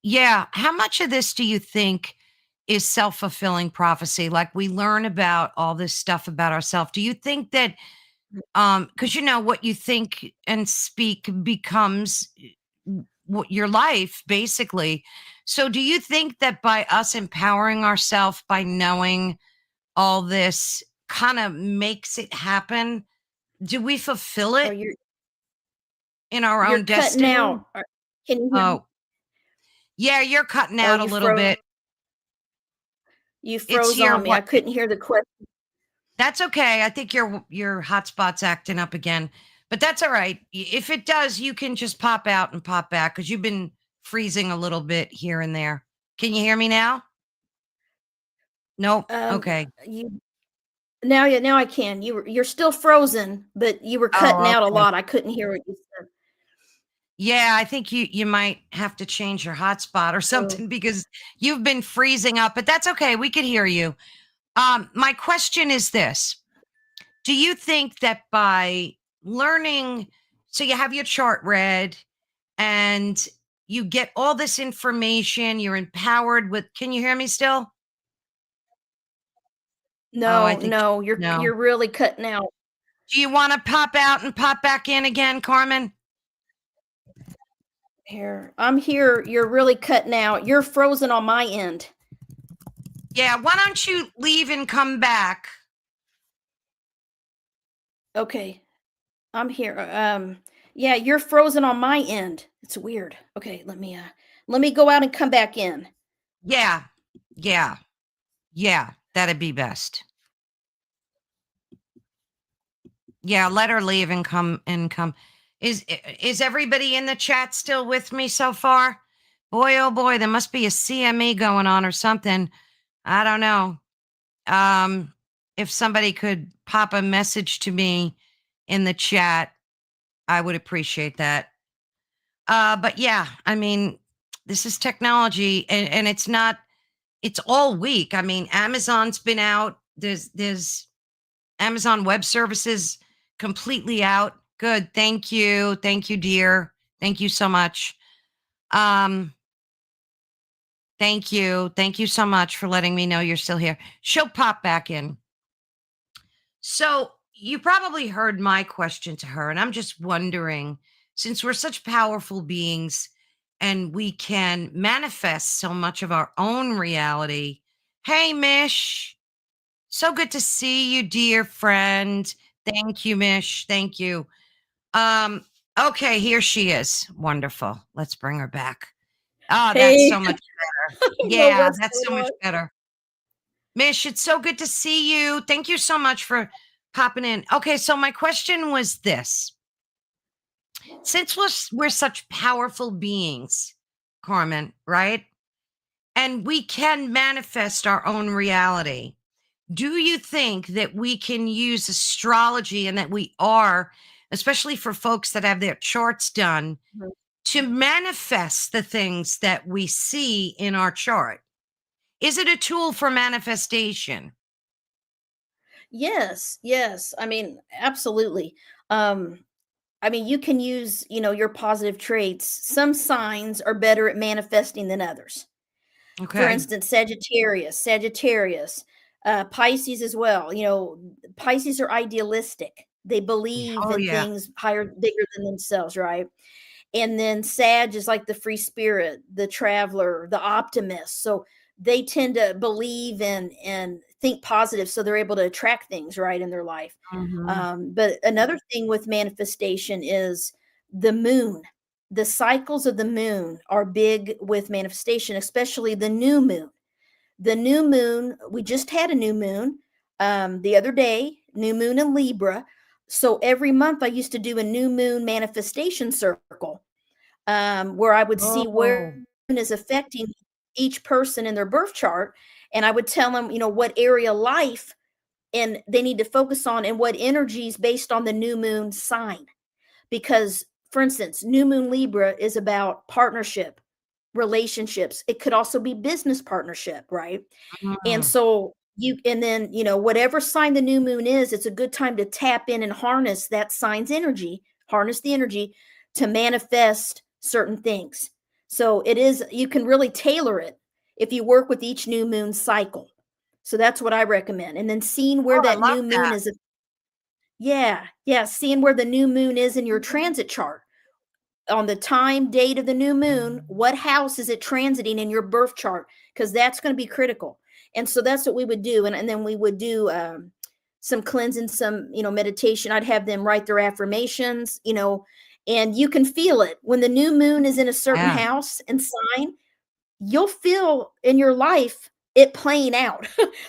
A: Yeah, how much of this do you think is self-fulfilling prophecy? Like, we learn about all this stuff about ourselves. Do you think that, because you know what you think and speak becomes what your life basically. So do you think that by us empowering ourselves by knowing all this kind of makes it happen? Do we fulfill
B: Oh,
A: it
B: you're
A: in our
B: you're
A: own
B: cutting
A: destiny?
B: out. Can you hear me?
A: Oh, Yeah, you're cutting
B: Oh,
A: out a little bit.
B: You
A: It's
B: froze
A: your
B: on me. I
A: what?
B: couldn't hear the question.
A: That's okay. I think your hotspot's acting up again, but that's all right. If it does, you can just pop out and pop back because you've been freezing a little bit here and there. Can you hear me now? Nope.
B: Um,
A: Okay.
B: you now, yeah, now I can. You're still frozen, but you were cutting
A: Oh,
B: out a
A: okay.
B: lot. I couldn't hear what you said.
A: Yeah, I think you might have to change your hotspot or
B: Oh,
A: something because you've been freezing up, but that's okay. We could hear you. My question is this. Do you think that by learning, so you have your chart read and you get all this information, you're empowered with, can you hear me still? Oh, I
B: no,
A: think
B: no,
A: no.
B: you're really cutting out.
A: Do you want to pop out and pop back in again, Carmen?
B: Here, I'm here. You're really cutting out. You're frozen on my end.
A: Yeah, why don't you leave and come back?
B: Okay, I'm here. Yeah, you're frozen on my end. It's weird. Okay, let me go out and come back in.
A: Yeah, yeah, yeah, that'd be best. Yeah, let her leave and come and come. Is everybody in the chat still with me so far? Boy, oh boy, there must be a CME going on or something. I don't know. Um, if somebody could pop a message to me in the chat, I would appreciate that. But yeah, I mean, this is technology and it's not, it's all week. I mean, Amazon's been out. There's Amazon Web Services completely out. Good. Thank you. Thank you, dear. Thank you so much. Um, thank you. Thank you so much for letting me know you're still here. She'll pop back in. So you probably heard my question to her, and I'm just wondering, since we're such powerful beings and we can manifest so much of our own reality. Hey, Mish. So good to see you, dear friend. Thank you, Mish. Thank you. Um, okay, here she is. Wonderful. Let's bring her back. Oh, that's
B: Hey,
A: so much better.
B: I don't know
A: Yeah,
B: what's
A: that's
B: going
A: so much
B: on.
A: better. Mish, it's so good to see you. Thank you so much for popping in. Okay, so my question was this. Since we're such powerful beings, Carmen, right? And we can manifest our own reality. Do you think that we can use astrology and that we are, especially for folks that have their charts done,
B: Mhm.
A: to manifest the things that we see in our chart? Is it a tool for manifestation?
B: Yes, yes. I mean, absolutely. Um, I mean, you can use, your positive traits. Some signs are better at manifesting than others. For
A: Okay.
B: instance, Sagittarius, Pisces as well. Pisces are idealistic. They believe
A: Oh,
B: in
A: yeah.
B: things higher, bigger than themselves, right? And then Sag is like the free spirit, the traveler, the optimist. So they tend to believe and think positive, so they're able to attract things right in their life.
A: Mhm.
B: But another thing with manifestation is the moon. The cycles of the moon are big with manifestation, especially the new moon. The new moon, we just had a new moon the other day, new moon in Libra. So every month I used to do a new moon manifestation circle, where I would see where
A: Oh.
B: the moon is affecting each person in their birth chart. And I would tell them, what area of life and they need to focus on and what energies based on the new moon sign. Because, for instance, new moon Libra is about partnership, relationships. It could also be business partnership, right? And
A: Mm.
B: so and then, whatever sign the new moon is, it's a good time to tap in and harness that sign's energy, harness the energy to manifest certain things. So you can really tailor it if you work with each new moon cycle. So that's what I recommend. And then seeing where
A: Oh, I
B: that
A: love
B: new moon
A: that.
B: is. Yeah, yeah, seeing where the new moon is in your transit chart on the time date of the new moon, what house is it transiting in your birth chart? Because that's going to be critical. And so that's what we would do. And then we would do some cleansing, some, meditation. I'd have them write their affirmations, and you can feel it when the new moon is in a certain
A: Yeah.
B: house and sign. you'll feel in your life it playing out.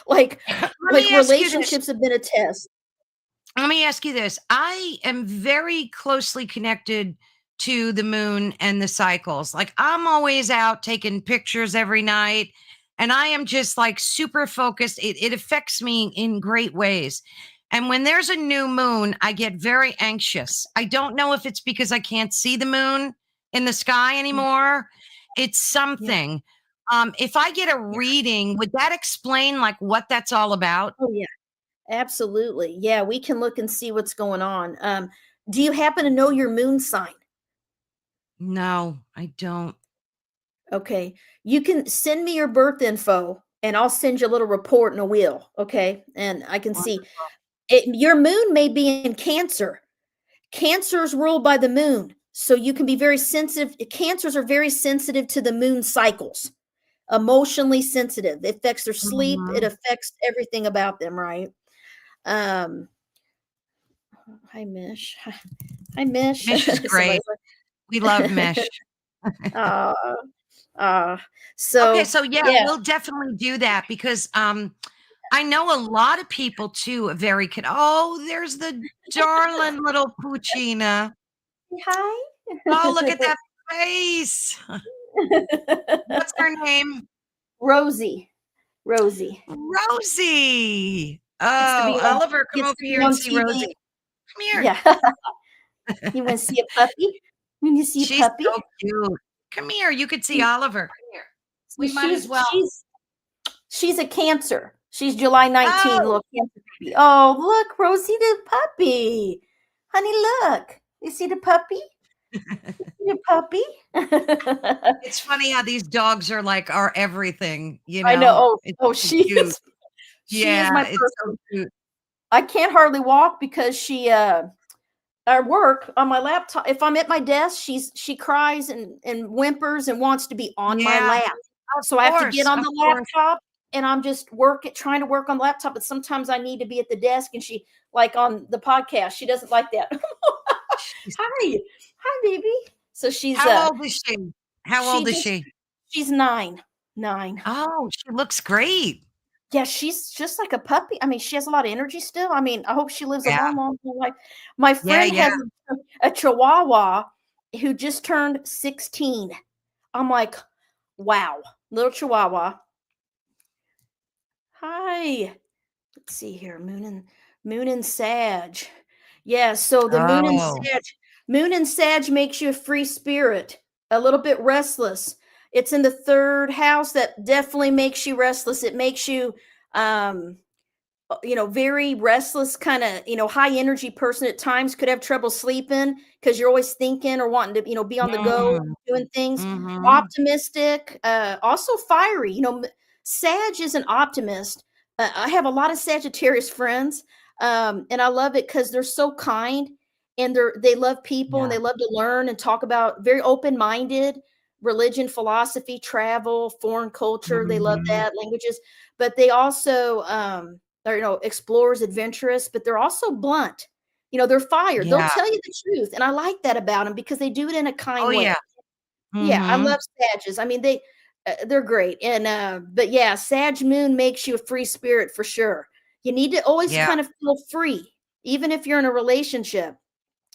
B: like
A: Let
B: like
A: me ask you this.
B: relationships have been a test.
A: Let me ask you this. I am very closely connected to the moon and the cycles. Like I'm always out taking pictures every night and I am just like super focused. It affects me in great ways. And when there's a new moon, I get very anxious. I don't know if it's because I can't see the moon in the sky
B: Yeah,
A: anymore. It's
B: yeah,
A: something. If I get a
B: yeah.
A: reading, would that explain like what that's all about?
B: Oh yeah, absolutely. Yeah, we can look and see what's going on. Do you happen to know your moon sign?
A: No, I don't.
B: Okay. You can send me your birth info and I'll send you a little report and a wheel. Okay. And I can see it. Your moon may be in Cancer. Cancer is ruled by the moon. So you can be very sensitive. Cancers are very sensitive to the moon cycles, emotionally sensitive. It affects their sleep. It
A: Mhm.
B: affects everything about them, right? Um, Hi, Mish. Hi, Mish.
A: Mish is great.
B: Somebody's
A: We love
B: like,
A: Mish.
B: uh, uh,
A: Okay,
B: so
A: so yeah,
B: yeah.
A: we'll definitely do that because I know a lot of people too are very oh, there's the darling little Puccina. Oh, look at
B: Hi.
A: that face. What's her name?
B: Rosie. Rosie.
A: Rosie.
B: Gets to
A: Oh,
B: be on
A: Oliver, come
B: gets
A: over
B: to be
A: here and
B: on
A: see Rosie.
B: TV.
A: Come here.
B: Yeah. You wanna see a puppy? You wanna see a
A: She's
B: puppy?
A: so cute. Come here. You could see
B: She
A: Oliver. Come here.
B: see,
A: We might as well.
B: she's a Cancer. She's July 19,
A: Oh,
B: little Cancer baby. Oh, look, Rosie the puppy. Honey, look. You see the puppy? You see the puppy?
A: it's funny how these dogs are like our everything, you
B: I know.
A: know? It's so
B: She
A: cute.
B: is
A: Yeah,
B: my
A: it's so
B: person.
A: cute.
B: I can't hardly walk because I work on my laptop. If I'm at my desk, she cries and whimpers and wants to be on my
A: Yeah,
B: lap. So I have to get on
A: of
B: the
A: course.
B: laptop and I'm just trying to work on the laptop. But sometimes I need to be at the desk and she like on the podcast, she doesn't like that.
A: She's
B: Hi. Hi, baby. So
A: how old is she? How
B: she
A: old is
B: just
A: she?
B: she's 9. 9.
A: Oh, she looks great.
B: Yeah, she's just like a puppy. I mean, she has a lot of energy still. I mean, I hope she lives a
A: Yeah,
B: long, long life. My
A: yeah,
B: friend
A: yeah.
B: has a Chihuahua who just turned 16. I'm like, wow, little Chihuahua. Hi. Let's see here. Moon and Sag. Yeah, so the
A: Oh,
B: Moon and Sag makes you a free spirit, a little bit restless. It's in the third house that definitely makes you restless. It makes you um very restless, kind of, high energy person at times, could have trouble sleeping because you're always thinking or wanting to, be on the go,
A: mm,
B: doing things.
A: mhm.
B: Optimistic, also fiery. Sag is an optimist. I have a lot of Sagittarius friends, and I love it because they're so kind and they love people and
A: Yeah.
B: they love to learn and talk about, very open minded, religion, philosophy, travel, foreign culture. They love
A: Mhm.
B: that, languages, but they also they're, explorers, adventurous, but they're also blunt. They're fire. They'll
A: Yeah.
B: tell you the truth, and I like that about them because they do it in a
A: Oh,
B: kind way.
A: yeah.
B: Yeah, I
A: Mhm.
B: love Sages. I mean, they're great, and but yeah, Sag Moon makes you a free spirit for sure. You need to always
A: Yeah.
B: kind of feel free, even if you're in a relationship.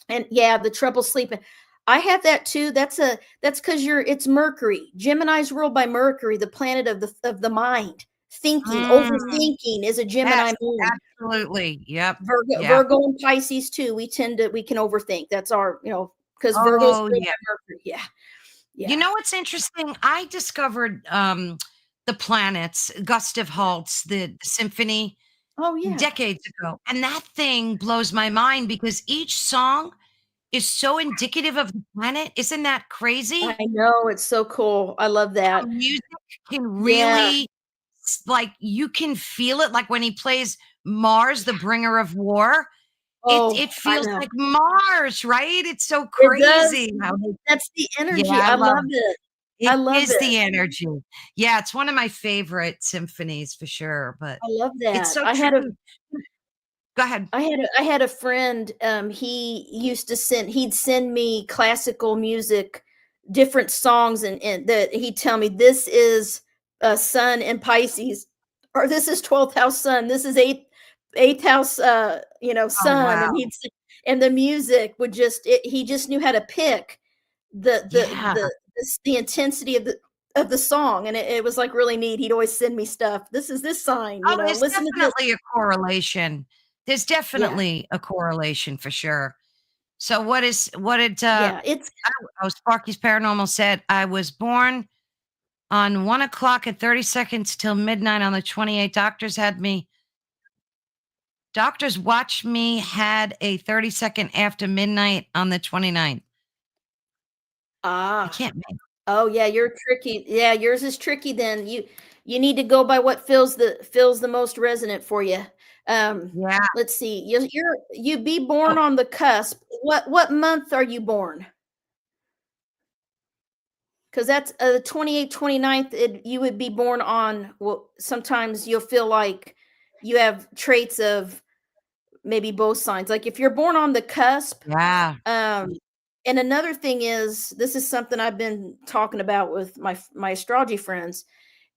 B: And yeah, the trouble sleeping. I have that too. That's because it's Mercury. Gemini's ruled by Mercury, the planet of the mind. Thinking,
A: Mm,
B: overthinking is a Gemini
A: yes,
B: moon.
A: absolutely. Yep.
B: Virgo,
A: Yep.
B: Virgo and Pisces too. We can overthink. That's our, because Virgo's
A: Oh,
B: ruled
A: yeah.
B: by Mercury. Yeah,
A: You
B: yeah.
A: know what's interesting? I discovered, the planets, Gustav Holst's the symphony
B: Oh yeah.
A: decades ago, and that thing blows my mind because each song is so indicative of the planet. Isn't that
B: I
A: crazy?
B: know, it's so cool. I love
A: How
B: that.
A: music can
B: Yeah.
A: really like, you can feel it, like, when he plays Mars, the bringer of war, it
B: Oh, I
A: feels
B: know.
A: like Mars, right? It's so
B: It does.
A: crazy how they
B: That's the
A: yeah,
B: energy.
A: I
B: I
A: love
B: love it. I
A: it
B: love
A: is
B: it.
A: the energy. Yeah, it's one of my favorite symphonies for sure, but
B: I love
A: it's
B: that.
A: so true. Go ahead.
B: I had a friend, he'd send me classical music different songs, and that he'd tell me, this is sun in Pisces, or this is 12th house sun, this is eighth house
A: Oh,
B: sun,
A: wow.
B: and and the music would he just knew how to pick the the
A: Yeah.
B: the the intensity of the song, and it was like really neat. He'd always send me stuff. This is this sign,
A: Oh, there's
B: listen to this.
A: definitely a correlation. There's
B: Yeah,
A: definitely a correlation for sure. So what did,
B: yeah, it's
A: oh, Sparky's Paranormal said, I was born on 1 o'clock at 30 seconds till midnight on the 28th. Doctors watched me had a 30-second after midnight on the 29th. I
B: ah.
A: can't make
B: Oh yeah, you're tricky. Yeah, yours is tricky then. You need to go by what feels the most resonant for you.
A: Yeah.
B: Let's see. You be born
A: Oh,
B: on the cusp. What month are you born? Because that's the 28th, 29th, you would be born on, well, sometimes you'll feel like you have traits of maybe both signs. Like if you're born on the cusp,
A: yeah.
B: um, and another thing is, this is something I've been talking about with my astrology friends,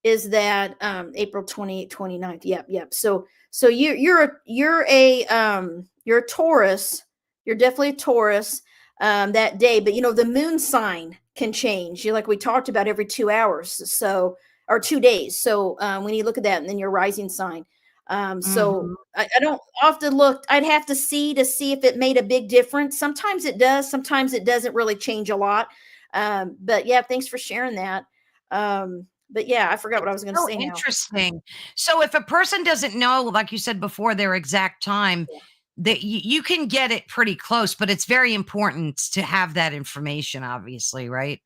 B: is that April 28th, 29th. Yep, yep. So you're a Taurus. You're definitely a Taurus that day, but the moon sign can change. You, like we talked about, every 2 hours, so, or 2 days. So when you look at that, and then your rising sign. So
A: Mhm.
B: I don't often look. I'd have to see if it made a big difference. Sometimes it does. Sometimes it doesn't really change a lot. But yeah, thanks for sharing that. But yeah, I forgot what I was going to
A: So
B: say now.
A: interesting. So if a person doesn't know, like you said before, their exact time,
B: Yeah.
A: that you can get it pretty close, but it's very important to have that information, obviously, right?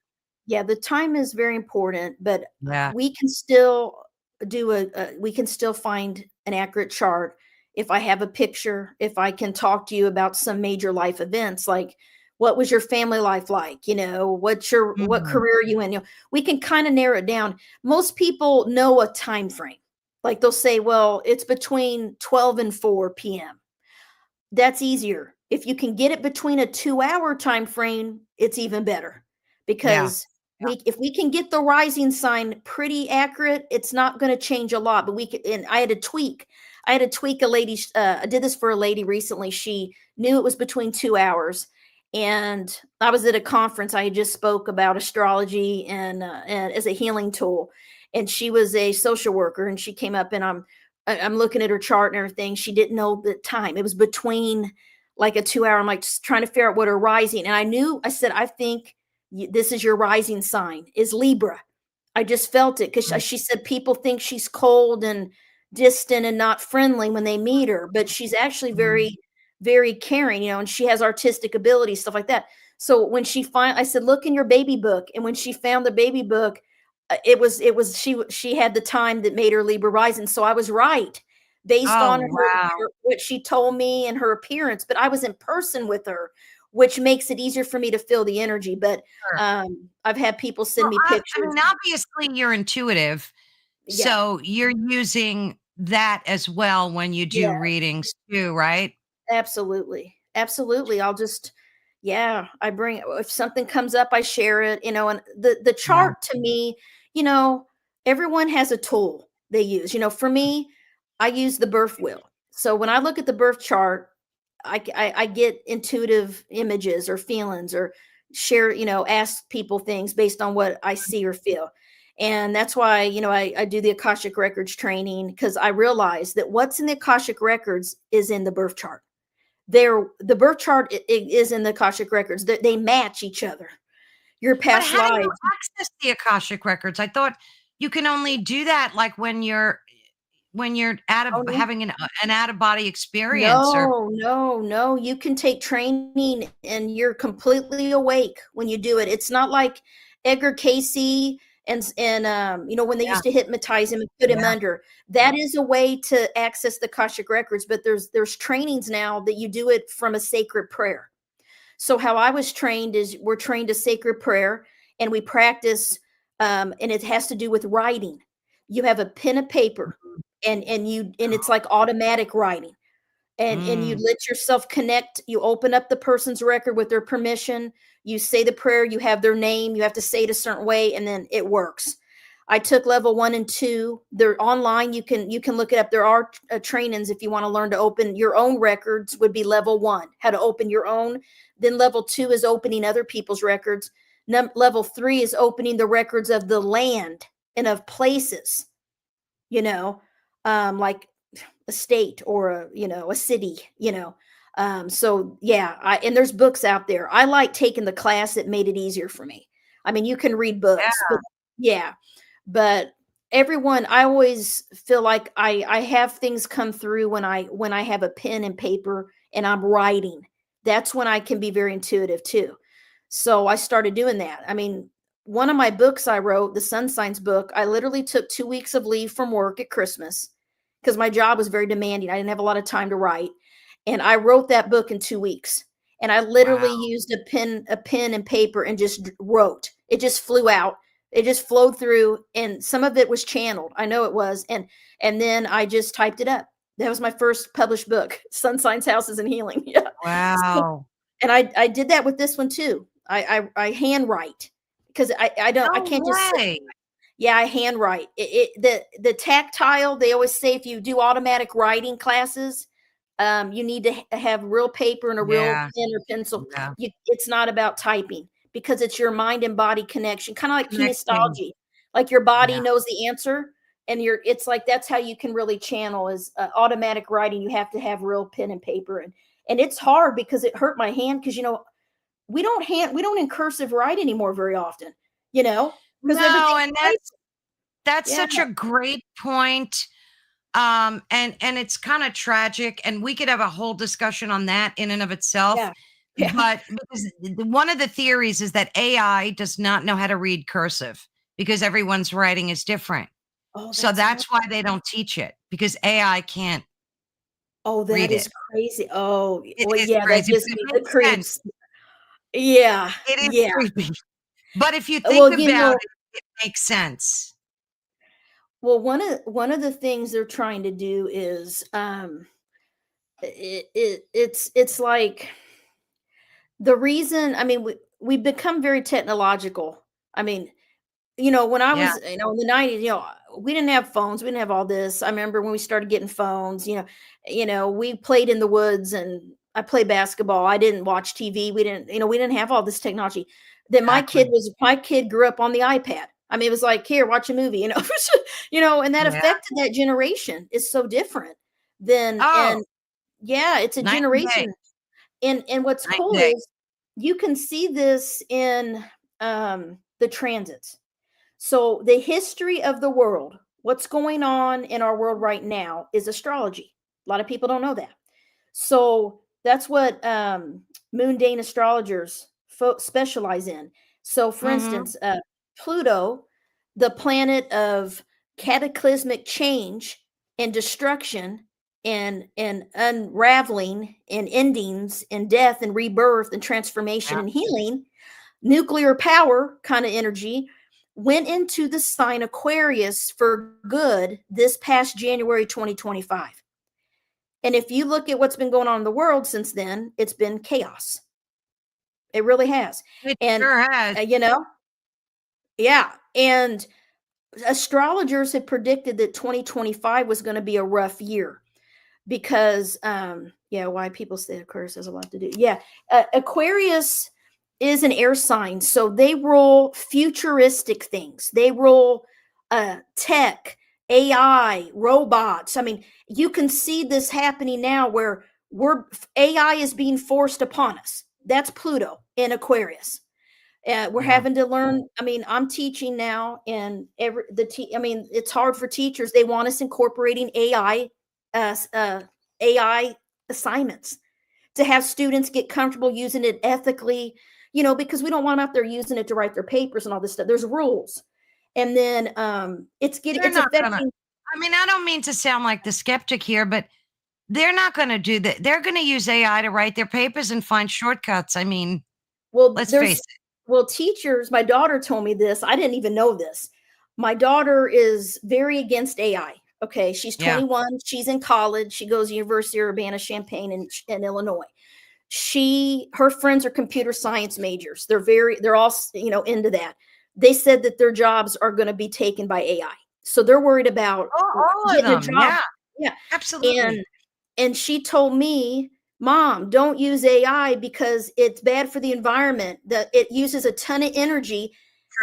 B: Yeah, the time is very important, but
A: Yeah.
B: we can still we can still find an accurate chart if I have a picture, if I can talk to you about some major life events, like what was your family life like, what
A: Mhm.
B: career are you in, we can kind of narrow it down. Most people know a time frame. Like they'll say, well, it's between 12 and 4 p.m. That's easier. If you can get it between a 2-hour time frame, it's even better,
A: Yeah.
B: because if we can get the rising sign pretty accurate, it's not going to change a lot. But we can, and I had to tweak a lady's. I did this for a lady recently. She knew it was between 2 hours, and I was at a conference. I had just spoke about astrology and as a healing tool, and she was a social worker, and she came up, and I'm looking at her chart and everything. She didn't know the time. It was between like a 2 hour. I'm like just trying to figure out what her rising. And I said, I think this is your rising sign is Libra. I just felt it, because
A: Mm,
B: she said people think she's cold and distant and not friendly when they meet her, but she's actually
A: mm.
B: very, very caring, and she has artistic ability, stuff like that. So when I said, look in your baby book. And when she found the baby book, she had the time that made her Libra rising. So I was right based
A: Oh,
B: on
A: wow.
B: what she told me and her appearance, but I was in person with her, which makes it easier for me to feel the energy. But
A: Sure.
B: I've had people send
A: Well,
B: me
A: I
B: pictures.
A: mean, obviously you're intuitive,
B: Yeah.
A: so you're using that as well when you
B: Yeah.
A: do readings too, right?
B: Absolutely. Absolutely. Yeah, I bring, if something comes up, I share it, and the
A: Yeah.
B: chart to me, you know, everyone has a tool they use. For me, I use the birth wheel. So when I look at the birth chart, I get intuitive images or feelings, or share, ask people things based on what I see or feel. And that's why, I do the Akashic Records training, because I realize that what's in the Akashic Records is in the birth chart. The birth chart is in the Akashic Records. They match each other. Your
A: But
B: past
A: how do you
B: lives.
A: access the Akashic records? I thought you can only do that, like, when you're out
B: Oh
A: of
B: no.
A: having an out of body experience or
B: No, no, no. You can take training and you're completely awake when you do it. It's not like Edgar Casey and when they
A: yeah,
B: used to hypnotize him and put him
A: yeah.
B: under. That is a way to access the Akashic Records, but there's trainings now that you do it from a sacred prayer. So how I was trained is, we're trained a sacred prayer, and we practice, and it has to do with writing. You have a pen and paper, and it's like automatic writing. and you let yourself connect. You open up the person's record with their permission. You say the prayer, you have their name, you have to say it a certain way, and then it works. I took level 1 and 2. They're online. You can look it up. There are trainings if you want to learn to open your own records. Would be level 1, how to open your own. Then level 2 is opening other people's records. Level 3 is opening the records of the land and of places, like a state or a city, so yeah, and there's books out there. I like taking the class that made it easier for me. I mean, you can read books, but yeah, but everyone, I always feel like I have things come through when I have a pen and paper and I'm writing. That's when I can be very intuitive too. So I started doing that. I mean, one of my books I wrote, the Sun Signs book, I literally took 2 weeks of leave from work at Christmas because my job was very demanding. I didn't have a lot of time to write. And I wrote that book in 2 weeks. And I literally used a pen and paper and just wrote. It just flew out. It just flowed through, and some of it was channeled. I know it was. And then I just typed it up. That was my first published book, Sun Signs, Houses, and Healing. Yeah.
A: Wow.
B: And I did that with this one too. I handwrite because I can't just say. Yeah, I handwrite. The tactile, they always say if you do automatic writing classes, you need to have real paper and a real pen or pencil.
A: Yeah.
B: It's not about typing because it's your mind and body connection, kind of like kinesiology. Like your body knows the answer, and it's like that's how you can really channel is automatic writing. You have to have real pen and paper, and it's hard because it hurt my hand because we don't in cursive write anymore very often, because
A: no, and that's such a great point. And it's kind of tragic, and we could have a whole discussion on that in and of itself. Yeah. But because one of the theories is that AI does not know how to read cursive because everyone's writing is different. So that's why they don't teach it, because AI can't.
B: Oh, that is crazy. Oh, well, yeah,
A: crazy,
B: that gives me the creeps. Yeah,
A: it is creepy. But if you think about it makes sense.
B: Well, one of the things they're trying to do is it's like the reason. I mean, we become very technological. I mean, when I was in the 90s, we didn't have phones, we didn't have all this. I remember when we started getting phones, we played in the woods, and I played basketball. I didn't watch TV. We didn't have all this technology. Then my kid grew up on the iPad. I mean, it was like, here, watch a movie, and that affected that generation. Is so different than, and it's a generation. And what's cool is you can see this in the transits. So the history of the world, what's going on in our world right now is astrology. A lot of people don't know that. So that's what mundane astrologers specialize in. So for instance, Pluto, the planet of cataclysmic change and destruction and unraveling and endings and death and rebirth and transformation and healing, nuclear power kind of energy, went into the sign Aquarius for good this past January 2025. And if you look at what's been going on in the world since then, it's been chaos. It really has.
A: It sure has.
B: Yeah. And astrologers have predicted that 2025 was going to be a rough year because, why people say Aquarius has a lot to do. Yeah. Aquarius is an air sign. So they rule futuristic things. They rule tech, AI, robots. I mean, you can see this happening now where AI is being forced upon us. That's Pluto in Aquarius. We're having to learn. I mean, I'm teaching now, and it's hard for teachers. They want us incorporating AI assignments to have students get comfortable using it ethically, because we don't want them out there using it to write their papers and all this stuff. There's rules. And then it's affecting.
A: I mean, I don't mean to sound like the skeptic here, but they're not going to do that. They're going to use AI to write their papers and find shortcuts. I mean, let's face it.
B: Well, teachers, my daughter told me this. I didn't even know this. My daughter is very against AI. Okay, she's
A: Yeah.
B: 21. She's in college. She goes to University of Urbana-Champaign in Illinois. Her friends are computer science majors. They're all, into that. They said that their jobs are going to be taken by AI. So they're worried about
A: All of
B: getting a
A: them.
B: job.
A: Yeah,
B: Yeah.
A: absolutely.
B: And she told me, Mom, don't use AI because it's bad for the environment. That it uses a ton of energy.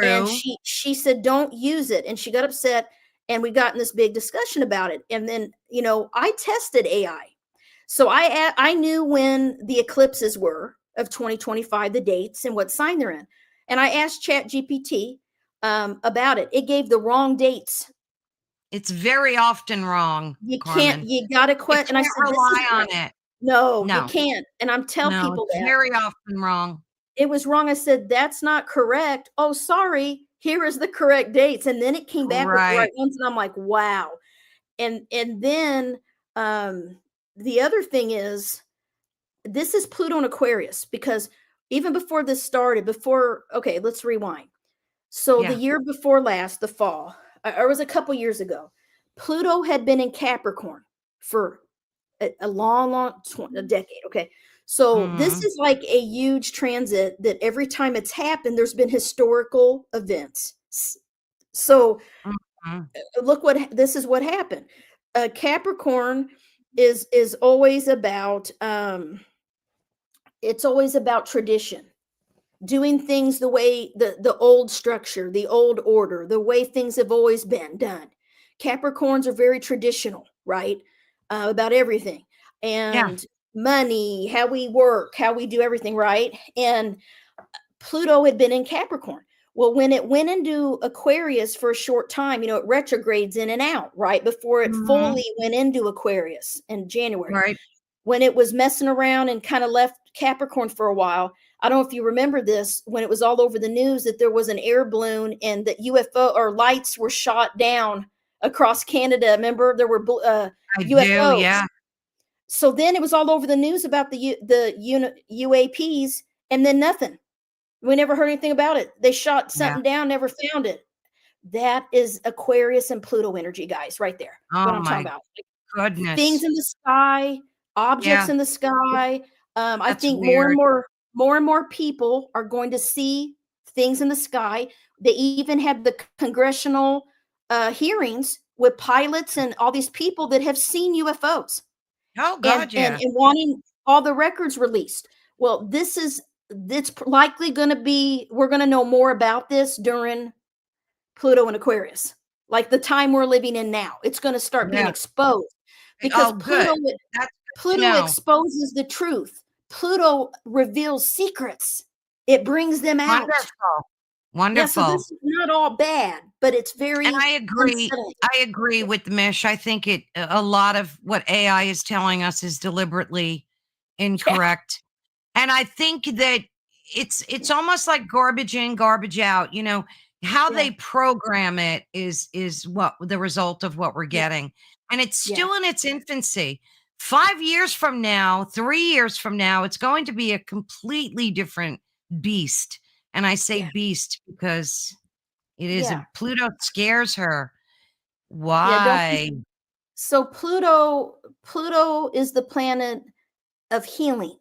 B: And
A: True.
B: she said, don't use it. And she got upset, and we got in this big discussion about it. And then, I tested AI. So I knew when the eclipses were of 2025, the dates and what sign they're in. And I asked Chat GPT about it. It gave the wrong dates.
A: It's very often wrong, Carmen.
B: You gotta
A: You
B: quit. And I
A: can't
B: said, this
A: rely
B: is
A: on
B: wrong.
A: it.
B: No, you
A: No,
B: can't. And I'm tell
A: no,
B: people
A: it's
B: that
A: very often wrong.
B: it was wrong. I said, that's not correct. Oh, sorry. Here is the correct dates. And then it came back with the right
A: Right.
B: ones. And I'm like, wow. And then the other thing is, this is Pluto in Aquarius, because even before this started, okay, let's rewind. So the
A: Yeah.
B: year before last, the fall, or it was a couple years ago, Pluto had been in Capricorn for a long, a decade. Okay. So this
A: Mhm.
B: is like a huge transit that every time it's happened, there's been historical events. So
A: Mhm.
B: this is what happened. Capricorn is always about it's always about tradition, doing things the way the old structure, the old order, the way things have always been done. Capricorns are very traditional, right? About everything,
A: Yeah.
B: and money, how we work, how we do everything, right? And Pluto had been in Capricorn. Well, when it went into Aquarius for a short time, it retrogrades in and out, right? Before it
A: Mhm.
B: fully went into Aquarius in January.
A: Right.
B: When it was messing around and kind of left Capricorn for a while, I don't know if you remember this, when it was all over the news that there was an air balloon and that UFO or lights were shot down across Canada. Remember, there were
A: I do,
B: UFOs.
A: yeah.
B: So then it was all over the news about the UAPs, and then nothing. We never heard anything about it. They shot
A: Yeah.
B: something down, never found it. That is Aquarius and Pluto energy, guys, right there. What
A: Oh
B: I'm talking
A: my
B: about. Things
A: goodness.
B: in the sky, objects
A: Yeah,
B: in the sky. I
A: that's
B: think more and
A: weird.
B: more people are going to see things in the sky. They even had the congressional hearings with pilots and all these people that have seen UFOs,
A: Oh
B: and
A: god,
B: and
A: yeah.
B: and wanting all the records released. Well, it's likely going to be, we're going to know more about this during Pluto and Aquarius, like the time we're living in now. It's going to start being
A: Yeah.
B: exposed because
A: Oh, good. That's good to
B: Pluto
A: know.
B: exposes the truth. Pluto reveals secrets. It brings them out.
A: Wonderful.
B: Yeah, so
A: Wonderful.
B: this is not all bad, but it's
A: And
B: very unsettling.
A: I agree with Mish. I think a lot of what AI is telling us is deliberately
B: Yeah,
A: incorrect. And I think that it's almost like garbage in, garbage out. How
B: yeah,
A: they program it is what the result of what we're
B: yeah,
A: getting. And it's
B: yeah,
A: still in its infancy. 5 years from now, 3 years from now, it's going to be a completely different beast. And I say
B: yeah,
A: beast because it is a
B: yeah,
A: Pluto scares her.
B: yeah. Don't be
A: Why?
B: so Pluto is the planet of healing.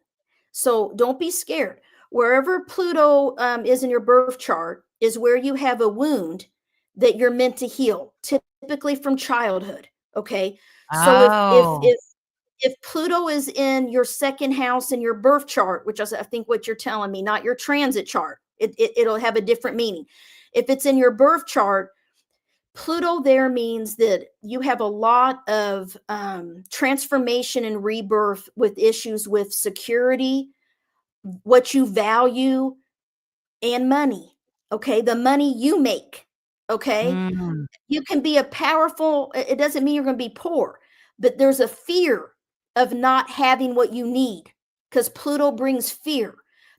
B: So don't be scared. Wherever Pluto is in your birth chart is where you have a wound that you're meant to heal, typically from childhood. Okay. So
A: Oh,
B: if Pluto is in your second house in your birth chart, which is I think what you're telling me, not your transit chart, it'll have a different meaning. If it's in your birth chart, Pluto there means that you have a lot of transformation and rebirth with issues with security, what you value, and money. Okay. The money you make. Okay.
A: mm,
B: You can be a powerful, it doesn't mean you're going to be poor, but there's a fear of not having what you need because Pluto brings fear.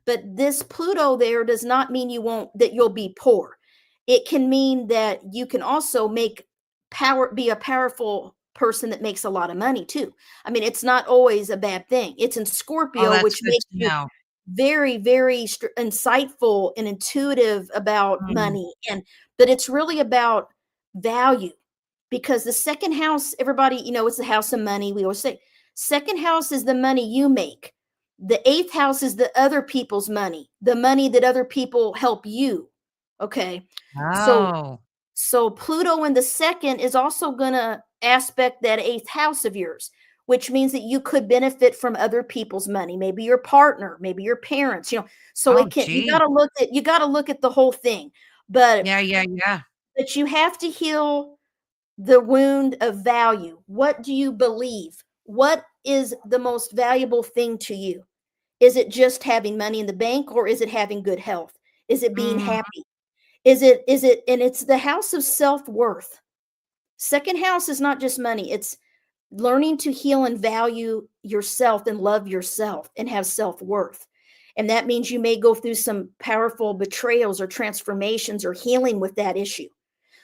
B: But this Pluto there does not mean that you'll be poor. It can mean that you can also be a powerful person that makes a lot of money too. I mean, it's not always a bad thing. It's in
A: oh,
B: Scorpio,
A: that's
B: which
A: good
B: makes
A: to
B: you
A: know.
B: very, very insightful and intuitive about
A: Mm,
B: money. But it's really about value. because the second house, everybody, it's the house of money. We always say second house is the money you make. The eighth house is the other people's money, the money that other people help you. Okay. So,
A: Oh,
B: so Pluto in the second is also going to aspect that eighth house of yours, which means that you could benefit from other people's money, maybe your partner, maybe your parents, so
A: oh,
B: it can,
A: gee.
B: you got to look at the whole thing, but
A: Yeah.
B: you have to heal the wound of value. What do you believe? What is the most valuable thing to you? Is it just having money in the bank, or is it having good health? Is it being
A: Mhm.
B: happy? And it's the house of self-worth. Second house is not just money. It's learning to heal and value yourself and love yourself and have self-worth. And that means you may go through some powerful betrayals or transformations or healing with that issue.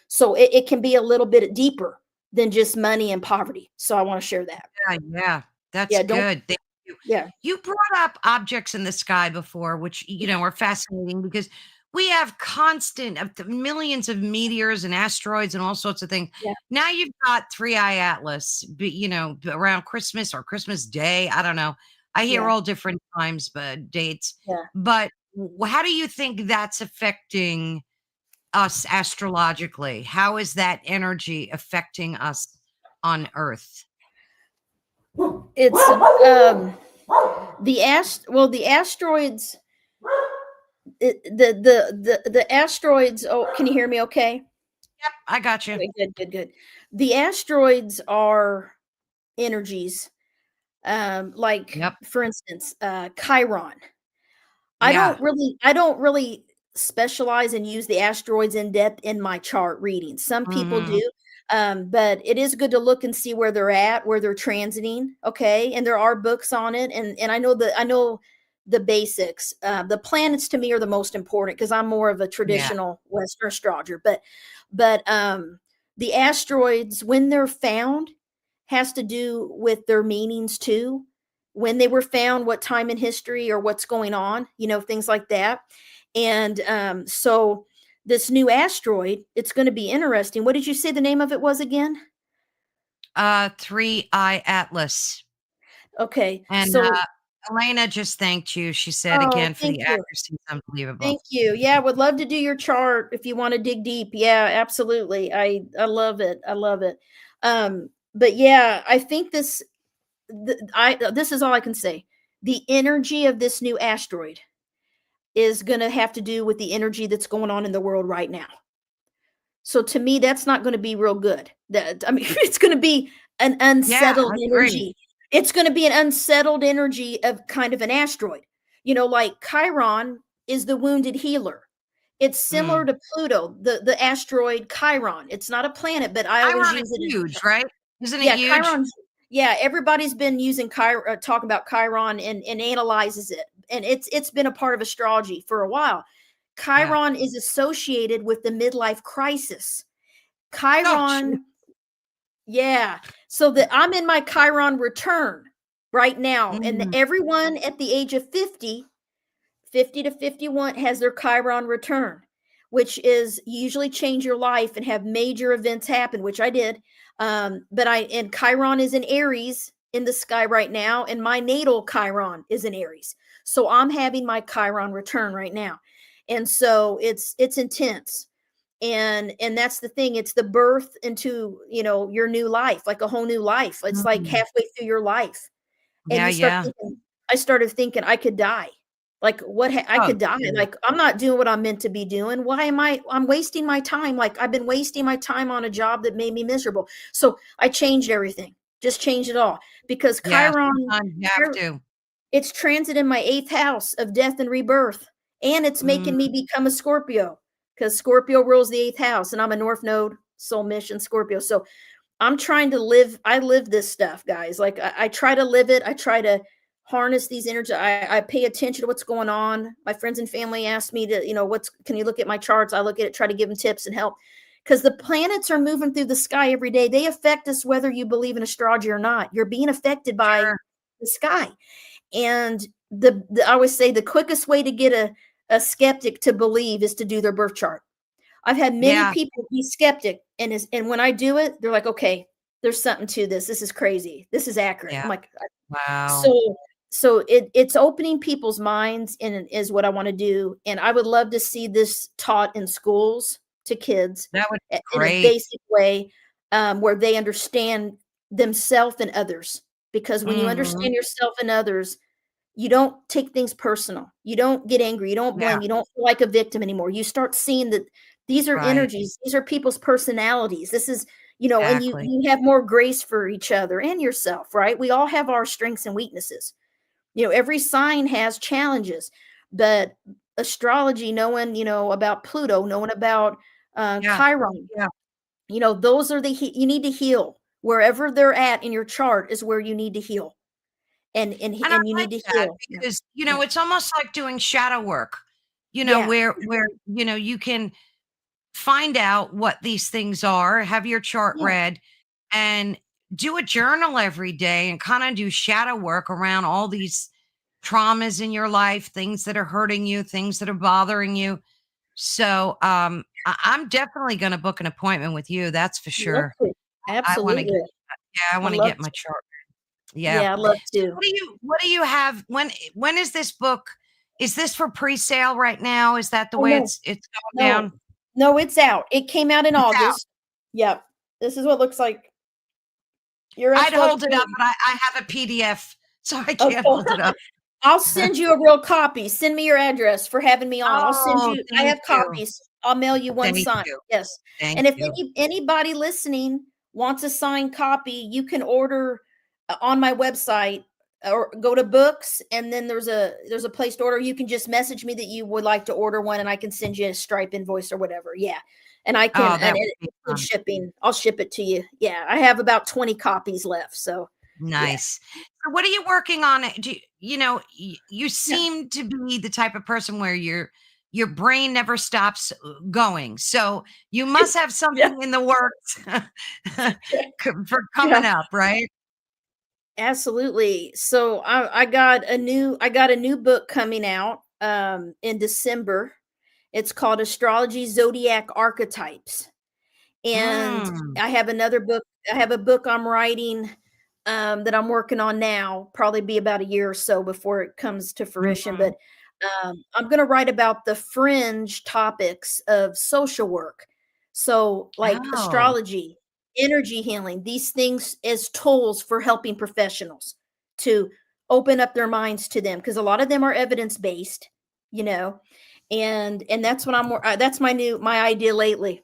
B: So it can be a little bit deeper than just money and poverty. So I want to share that.
A: Yeah. That's
B: Yeah, don't
A: good. Thank you.
B: yeah,
A: You brought up objects in the sky before, which, are fascinating because we have constant of the millions of meteors and asteroids and all sorts of things.
B: yeah,
A: Now you've got Three-Eye Atlas, around Christmas or Christmas Day. I don't know. I hear
B: yeah,
A: all different times, but dates.
B: yeah.
A: But how do you think that's affecting us astrologically? How is that energy affecting us on Earth?
B: It's the asteroids, the asteroids. Oh, can you hear me okay?
A: Yep, I got you.
B: Okay, good. The asteroids are energies, like,
A: Yep.
B: for instance, Chiron.
A: Yeah.
B: I don't really specialize and use the asteroids in depth in my chart readings. Some people
A: Mhm.
B: do, but it is good to look and see where they're at, where they're transiting. Okay, and there are books on it, and I know the basics. The planets to me are the most important because I'm more of a
A: Yeah.
B: traditional Western astrologer. But the asteroids, when they're found, has to do with their meanings too, when they were found, what time in history or what's going on, things like that. And so this new asteroid, it's going to be interesting. What did you say the name of it was again?
A: Three-Eye Atlas.
B: Okay.
A: And,
B: So,
A: Elena just thanked you. She said,
B: oh,
A: "Again, for
B: thank
A: the
B: you.
A: accuracy is unbelievable."
B: Thank you. Yeah, would love to do your chart if you want to dig deep. Yeah, absolutely. I love it. I love it. But yeah, I think this is all I can say. The energy of this new asteroid is going to have to do with the energy that's going on in the world right now. So to me, that's not going to be real good. I mean, it's going to be an
A: Yeah,
B: unsettled
A: I agree.
B: energy. It's going to be an unsettled energy of kind of an asteroid. Like Chiron is the wounded healer. It's similar
A: Mm.
B: to Pluto, the asteroid Chiron. It's not a planet, but I always
A: Chiron is
B: use it as
A: huge, right? Isn't it
B: yeah,
A: huge?
B: Chiron. Yeah, everybody's been using Chiron, talking about Chiron, and analyzes it, and it's been a part of astrology for a while.
A: Yeah.
B: Chiron is associated with the midlife crisis.
A: Oh, gee.
B: Chiron, yeah. So that I'm in my Chiron return right now, and
A: Mm.
B: everyone at the age of 50 to 51 has their Chiron return, which is you usually change your life and have major events happen, which I did. And Chiron is in Aries in the sky right now, and my natal Chiron is in Aries. So I'm having my Chiron return right now. And so it's intense. And that's the thing. It's the birth into, your new life, like a whole new life. It's like
A: Mm.
B: halfway through your life. And
A: Yeah, yeah.
B: I started thinking I could die. Like I
A: Oh,
B: could die.
A: gee.
B: Like I'm not doing what I'm meant to be doing. Why am I'm wasting my time. Like I've been wasting my time on a job that made me miserable. So I changed everything. Just changed it all because
A: Yeah,
B: Chiron,
A: sometimes you have to.
B: it's transit in my eighth house of death and rebirth. And it's making
A: Mm.
B: me become a Scorpio because Scorpio rules the eighth house. And I'm a North Node soul mission Scorpio. So I'm trying to I live this stuff, guys. Like I try to live it. I try to harness these energy. I pay attention to what's going on. My friends and family ask me to, can you look at my charts? I look at it, try to give them tips and help. Because the planets are moving through the sky every day. They affect us whether you believe in astrology or not. You're being affected by
A: Sure.
B: the sky. And I always say the quickest way to get a skeptic to believe is to do their birth chart. I've had many
A: Yeah.
B: people be skeptic, and when I do it, they're like, okay, there's something to this. This is crazy. This is accurate.
A: Yeah.
B: I'm like,
A: Wow.
B: so it's opening people's minds and is what I want to do. And I would love to see this taught in schools to kids
A: That would be
B: in a
A: great.
B: basic way, where they understand themselves and others. Because when you
A: Mhm.
B: understand yourself and others, you don't take things personal. You don't get angry. You don't
A: Yeah,
B: blame. You don't feel like a victim anymore. You start seeing that these are
A: right.
B: energies. These are people's personalities. This is, and you
A: Exactly.
B: you have more grace for each other and yourself, right? We all have our strengths and weaknesses. Every sign has challenges, but astrology, knowing, about Pluto, knowing about
A: Yeah.
B: Chiron,
A: Yeah.
B: those are you need to heal. Wherever they're at in your chart is where you need to heal. And
A: And I
B: and you
A: like
B: need to
A: that
B: heal. Yeah.
A: because,
B: Yeah.
A: it's almost like doing shadow work,
B: Yeah.
A: where, you can find out what these things are, have your chart
B: Yeah.
A: read, and do a journal every day and kind of do shadow work around all these traumas in your life, things that are hurting you, things that are bothering you. So I'm definitely going to book an appointment with you. That's for
B: Love
A: sure.
B: to.
A: I want to
B: Absolutely.
A: get, yeah, I
B: I'd
A: want to
B: love
A: get my
B: to.
A: chart. Yeah.
B: Yeah, I'd love
A: So
B: to.
A: what do you have when is this book? Is this for pre-sale right now? Is that the
B: Oh,
A: way
B: no.
A: it's going
B: No.
A: down?
B: No, it's out. It came out in
A: It's out.
B: August. Yep. This is what it looks like. Your
A: I'd hold it
B: astrological.
A: up, but I have a PDF, so I
B: Okay.
A: can't hold it up.
B: I'll send you a real copy. Send me your address for having me on. I'll send
A: Oh,
B: you. I
A: thank
B: have
A: you.
B: copies. I'll mail you one
A: Thank
B: signed.
A: you.
B: Yes.
A: Thank
B: And if
A: you.
B: anybody listening wants a signed copy, you can order on my website or go to books, and then there's a place to order. You can just message me that you would like to order one, and I can send you a Stripe invoice or whatever. Yeah. And I can,
A: Oh,
B: and
A: that would
B: it
A: be
B: includes
A: fun.
B: shipping. I'll ship it to you. Yeah. I have about 20 copies left. So yeah.
A: Nice. So what are you working on? You
B: Yeah.
A: seem to be the type of person where your brain never stops going. So you must have
B: Yeah.
A: something in the works for
B: Yeah.
A: coming up, right?
B: Absolutely. So I got a new book coming out in December. It's called Astrology Zodiac Archetypes. And
A: Mm.
B: I have a book I'm writing that I'm working on now, probably be about a year or so before it comes to fruition.
A: Mhm.
B: But I'm going to write about the fringe topics of social work. So, like
A: Oh.
B: astrology, energy healing, these things as tools for helping professionals to open up their minds to them, because a lot of them are evidence based, you know, and that's what that's my idea lately,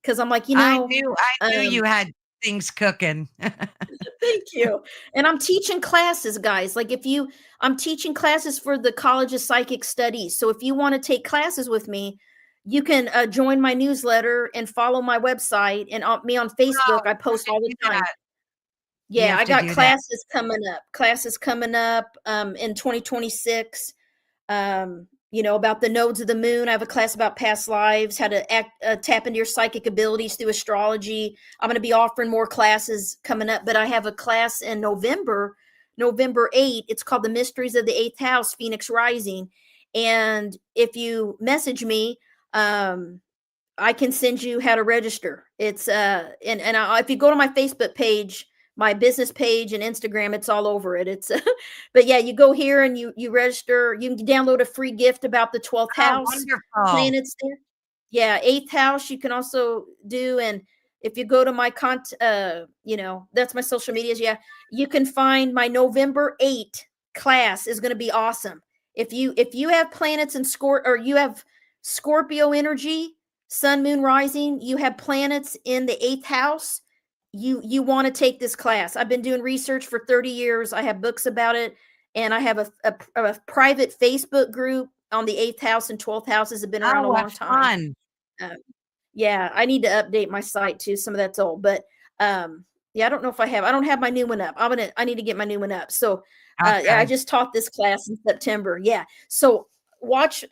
B: because I'm like,
A: I knew
B: um,
A: you had things cooking.
B: thank you. And I'm teaching classes, guys. Like I'm teaching classes for the College of Psychic Studies. So if you want to take classes with me, you can join my newsletter and follow my website, and me on Facebook.
A: Oh,
B: I
A: you have
B: post
A: to
B: all the
A: do
B: time.
A: that. You
B: Yeah,
A: have
B: I
A: to
B: got
A: do that.
B: classes coming up in 2026. About the nodes of the moon. I have a class about past lives, how to tap into your psychic abilities through astrology. I'm going to be offering more classes coming up, but I have a class in November 8th. It's called The Mysteries of the Eighth House, Phoenix Rising. And if you message me, I can send you how to register. It's if you go to my Facebook page, my business page and Instagram, it's all over it. It's but yeah, you go here and you register. You can download a free gift about the 12th
A: Oh,
B: house
A: wonderful.
B: planets there. Yeah, 8th house you can also do. And if you go to my that's my social medias. Yeah, you can find my November 8 class is going to be awesome. If you have planets in or you have Scorpio energy, sun, moon, rising, you have planets in the 8th house, you want to take this class. I've been doing research for 30 years. I have books about it, and I have a private Facebook group on the 8th house and 12th houses have been
A: Oh,
B: around a
A: what
B: long time.
A: fun.
B: Um, yeah, I need to update my site too. Some of that's old, but yeah, I don't have my new one up. I need to get my new one up. So yeah, I
A: Okay.
B: just taught this class in September. Yeah. So watch,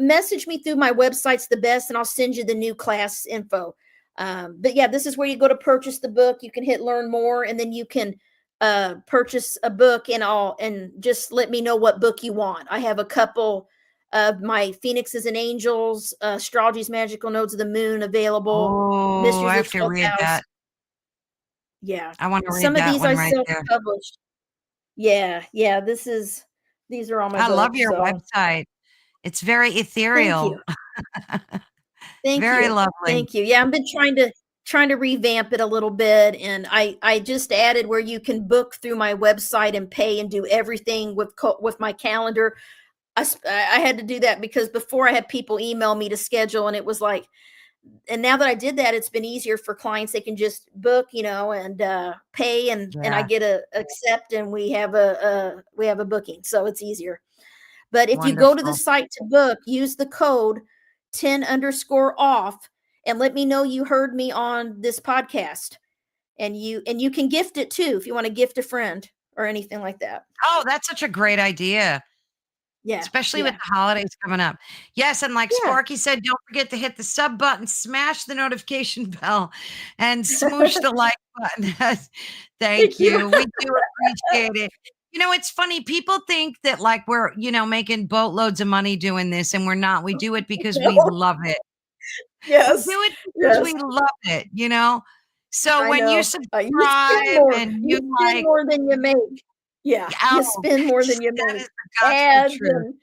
B: message me through my website's the best, and I'll send you the new class info. But yeah, this is where you go to purchase the book. You can hit learn more, and then you can purchase a book, and just let me know what book you want. I have a couple My Phoenixes and Angels, Astrology's Magical Nodes of the Moon available,
A: Oh, I
B: Mysteries of
A: have
B: the
A: to
B: 12th
A: read
B: House.
A: that.
B: Yeah.
A: I want to read
B: Some of
A: that
B: these
A: one
B: I
A: right there.
B: self-published. Yeah, yeah, these are all my
A: I love
B: books,
A: your
B: so
A: website. It's very
B: thank you.
A: ethereal.
B: Thank
A: Very
B: you.
A: lovely.
B: Thank you. Yeah, I've been trying to revamp it a little bit, and I just added where you can book through my website and pay and do everything with my calendar. I had to do that because before I had people email me to schedule, and it was like, and now that I did that, it's been easier for clients. They can just book, and pay, and I
A: Yeah,
B: get a accept, and we have a booking, so it's easier. But if you go to the
A: wonderful.
B: site to book, use the code 10_off and let me know you heard me on this podcast. And you can gift it too if you want to gift a friend or anything like that.
A: Oh, that's such a great idea,
B: Yeah.
A: especially with
B: Yeah.
A: the holidays coming up. Yes, and like
B: Yeah.
A: Sparky said, don't forget to hit the sub button, smash the notification bell, and smoosh the like button.
B: Thank
A: Thank
B: you.
A: you. We do appreciate it. It's funny. People think that like we're, making boatloads of money doing this, and we're not. We do it because we
B: No.
A: love it. We
B: Yes.
A: do it because
B: Yes.
A: we love it. So
B: I
A: when you
B: know. You spend
A: subscribe
B: more.
A: and
B: You
A: you
B: spend
A: like,
B: more than you make. Yeah, you
A: oh,
B: spend more than you
A: that
B: make.
A: is the gospel
B: Ads
A: truth.
B: and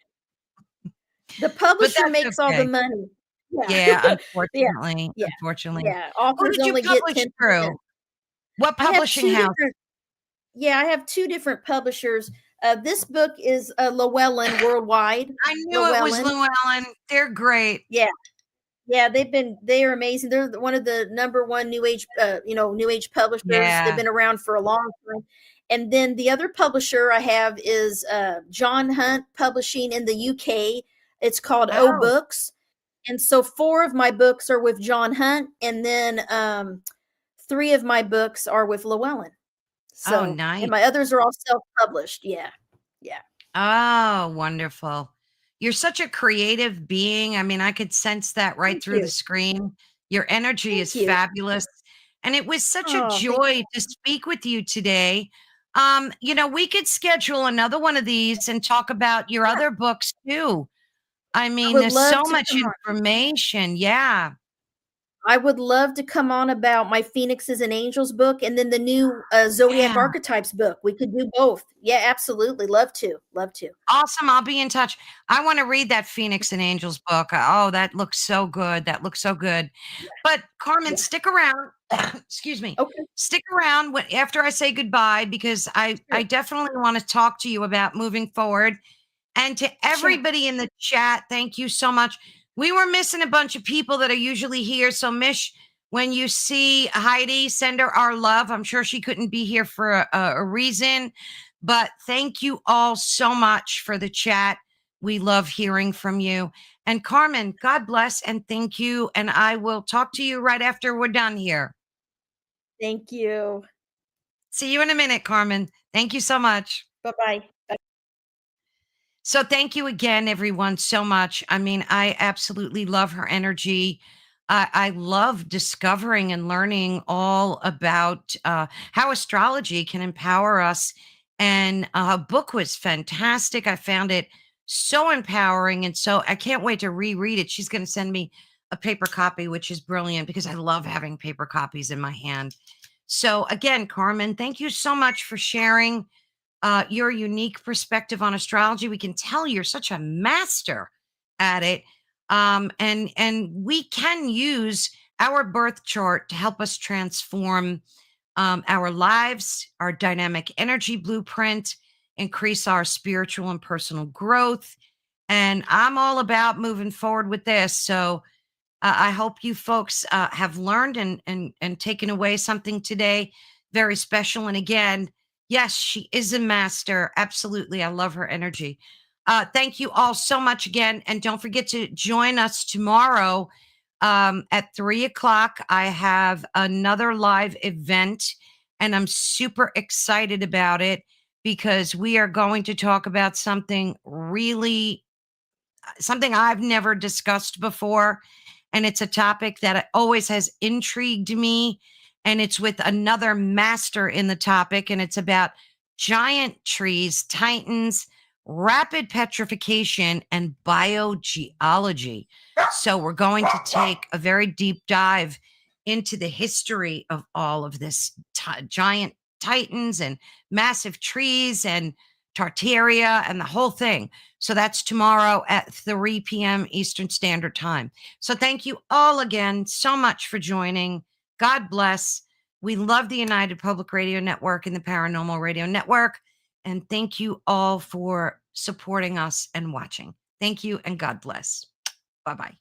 B: the
A: But
B: publisher
A: that's
B: makes all the
A: okay.
B: money. Yeah.
A: Yeah,
B: Yeah.
A: unfortunately,
B: Yeah.
A: unfortunately.
B: Yeah.
A: Who
B: Authors
A: did you
B: only get
A: publish
B: 10%.
A: through? What
B: I have
A: publishing
B: two
A: house?
B: different Yeah, I have two different publishers. This book is Llewellyn Worldwide.
A: I knew it was
B: Llewellyn.
A: Llewellyn. They're great.
B: Yeah. Yeah, they are amazing. They're one of the number one new age publishers. They've
A: Yeah.
B: been around for a long time. And then the other publisher I have is John Hunt Publishing in the UK. It's called O
A: Oh,
B: Books. And so four of my books are with John Hunt, and then three of my books are with Llewellyn.
A: oh,
B: So,
A: nice.
B: and my others are all self-published. Yeah. Yeah.
A: Oh, wonderful. You're such a creative being. I mean, I could sense that right
B: Thank
A: through the
B: you.
A: screen. Your energy
B: Thank
A: is
B: you.
A: fabulous. And it was such a
B: Oh, thank
A: joy to speak with you today. We could schedule another one of these and talk about your
B: yeah.
A: other books too. I
B: I
A: mean,
B: would
A: there's
B: love
A: so
B: to
A: much
B: come on.
A: information. Yeah.
B: I would love to come on about my Phoenixes and Angels book and then the new Zodiac
A: Yeah.
B: Archetypes book. We could do both. Yeah, absolutely. Love to. Love to.
A: Awesome. I'll be in touch. I want to read that Phoenix and Angels book. Oh, that looks so good. That looks so good.
B: Yeah.
A: But Carmen,
B: Yeah.
A: stick around. Excuse me.
B: Okay.
A: Stick around after I say goodbye because I
B: Sure.
A: definitely want to talk to you about moving forward. And to
B: Sure.
A: everybody in the chat, thank you so much. We were missing a bunch of people that are usually here. So, Mish, when you see Heidi, send her our love. I'm sure she couldn't be here for a reason. But thank you all so much for the chat. We love hearing from you. And Carmen, God bless and thank you. And I will talk to you right after we're done here.
B: Thank you.
A: See you in a minute, Carmen. Thank you so much.
B: Bye-bye.
A: So thank you again, everyone, so much. I mean, I absolutely love her energy. I love discovering and learning all about how astrology can empower us. And her book was fantastic. I found it so empowering. And so I can't wait to reread it. She's going to send me a paper copy, which is brilliant because I love having paper copies in my hand. So again, Carmen, thank you so much for sharing your unique perspective on astrology. We can tell you're such a master at it. And we can use our birth chart to help us transform our lives, our dynamic energy blueprint, increase our spiritual and personal growth. And I'm all about moving forward with this. So I hope you folks have learned and taken away something today very special. And again, yes, she is a master. Absolutely. I love her energy. Thank you all so much again. And don't forget to join us tomorrow at 3:00. I have another live event, and I'm super excited about it because we are going to talk about something something I've never discussed before. And it's a topic that always has intrigued me. And it's with another master in the topic. And it's about giant trees, titans, rapid petrification, and biogeology. So we're going to take a very deep dive into the history of all of this giant titans and massive trees and Tartaria and the whole thing. So that's tomorrow at 3 p.m. Eastern Standard Time. So thank you all again so much for joining. God bless. We love the United Public Radio Network and the Paranormal Radio Network. And thank you all for supporting us and watching. Thank you and God bless. Bye-bye.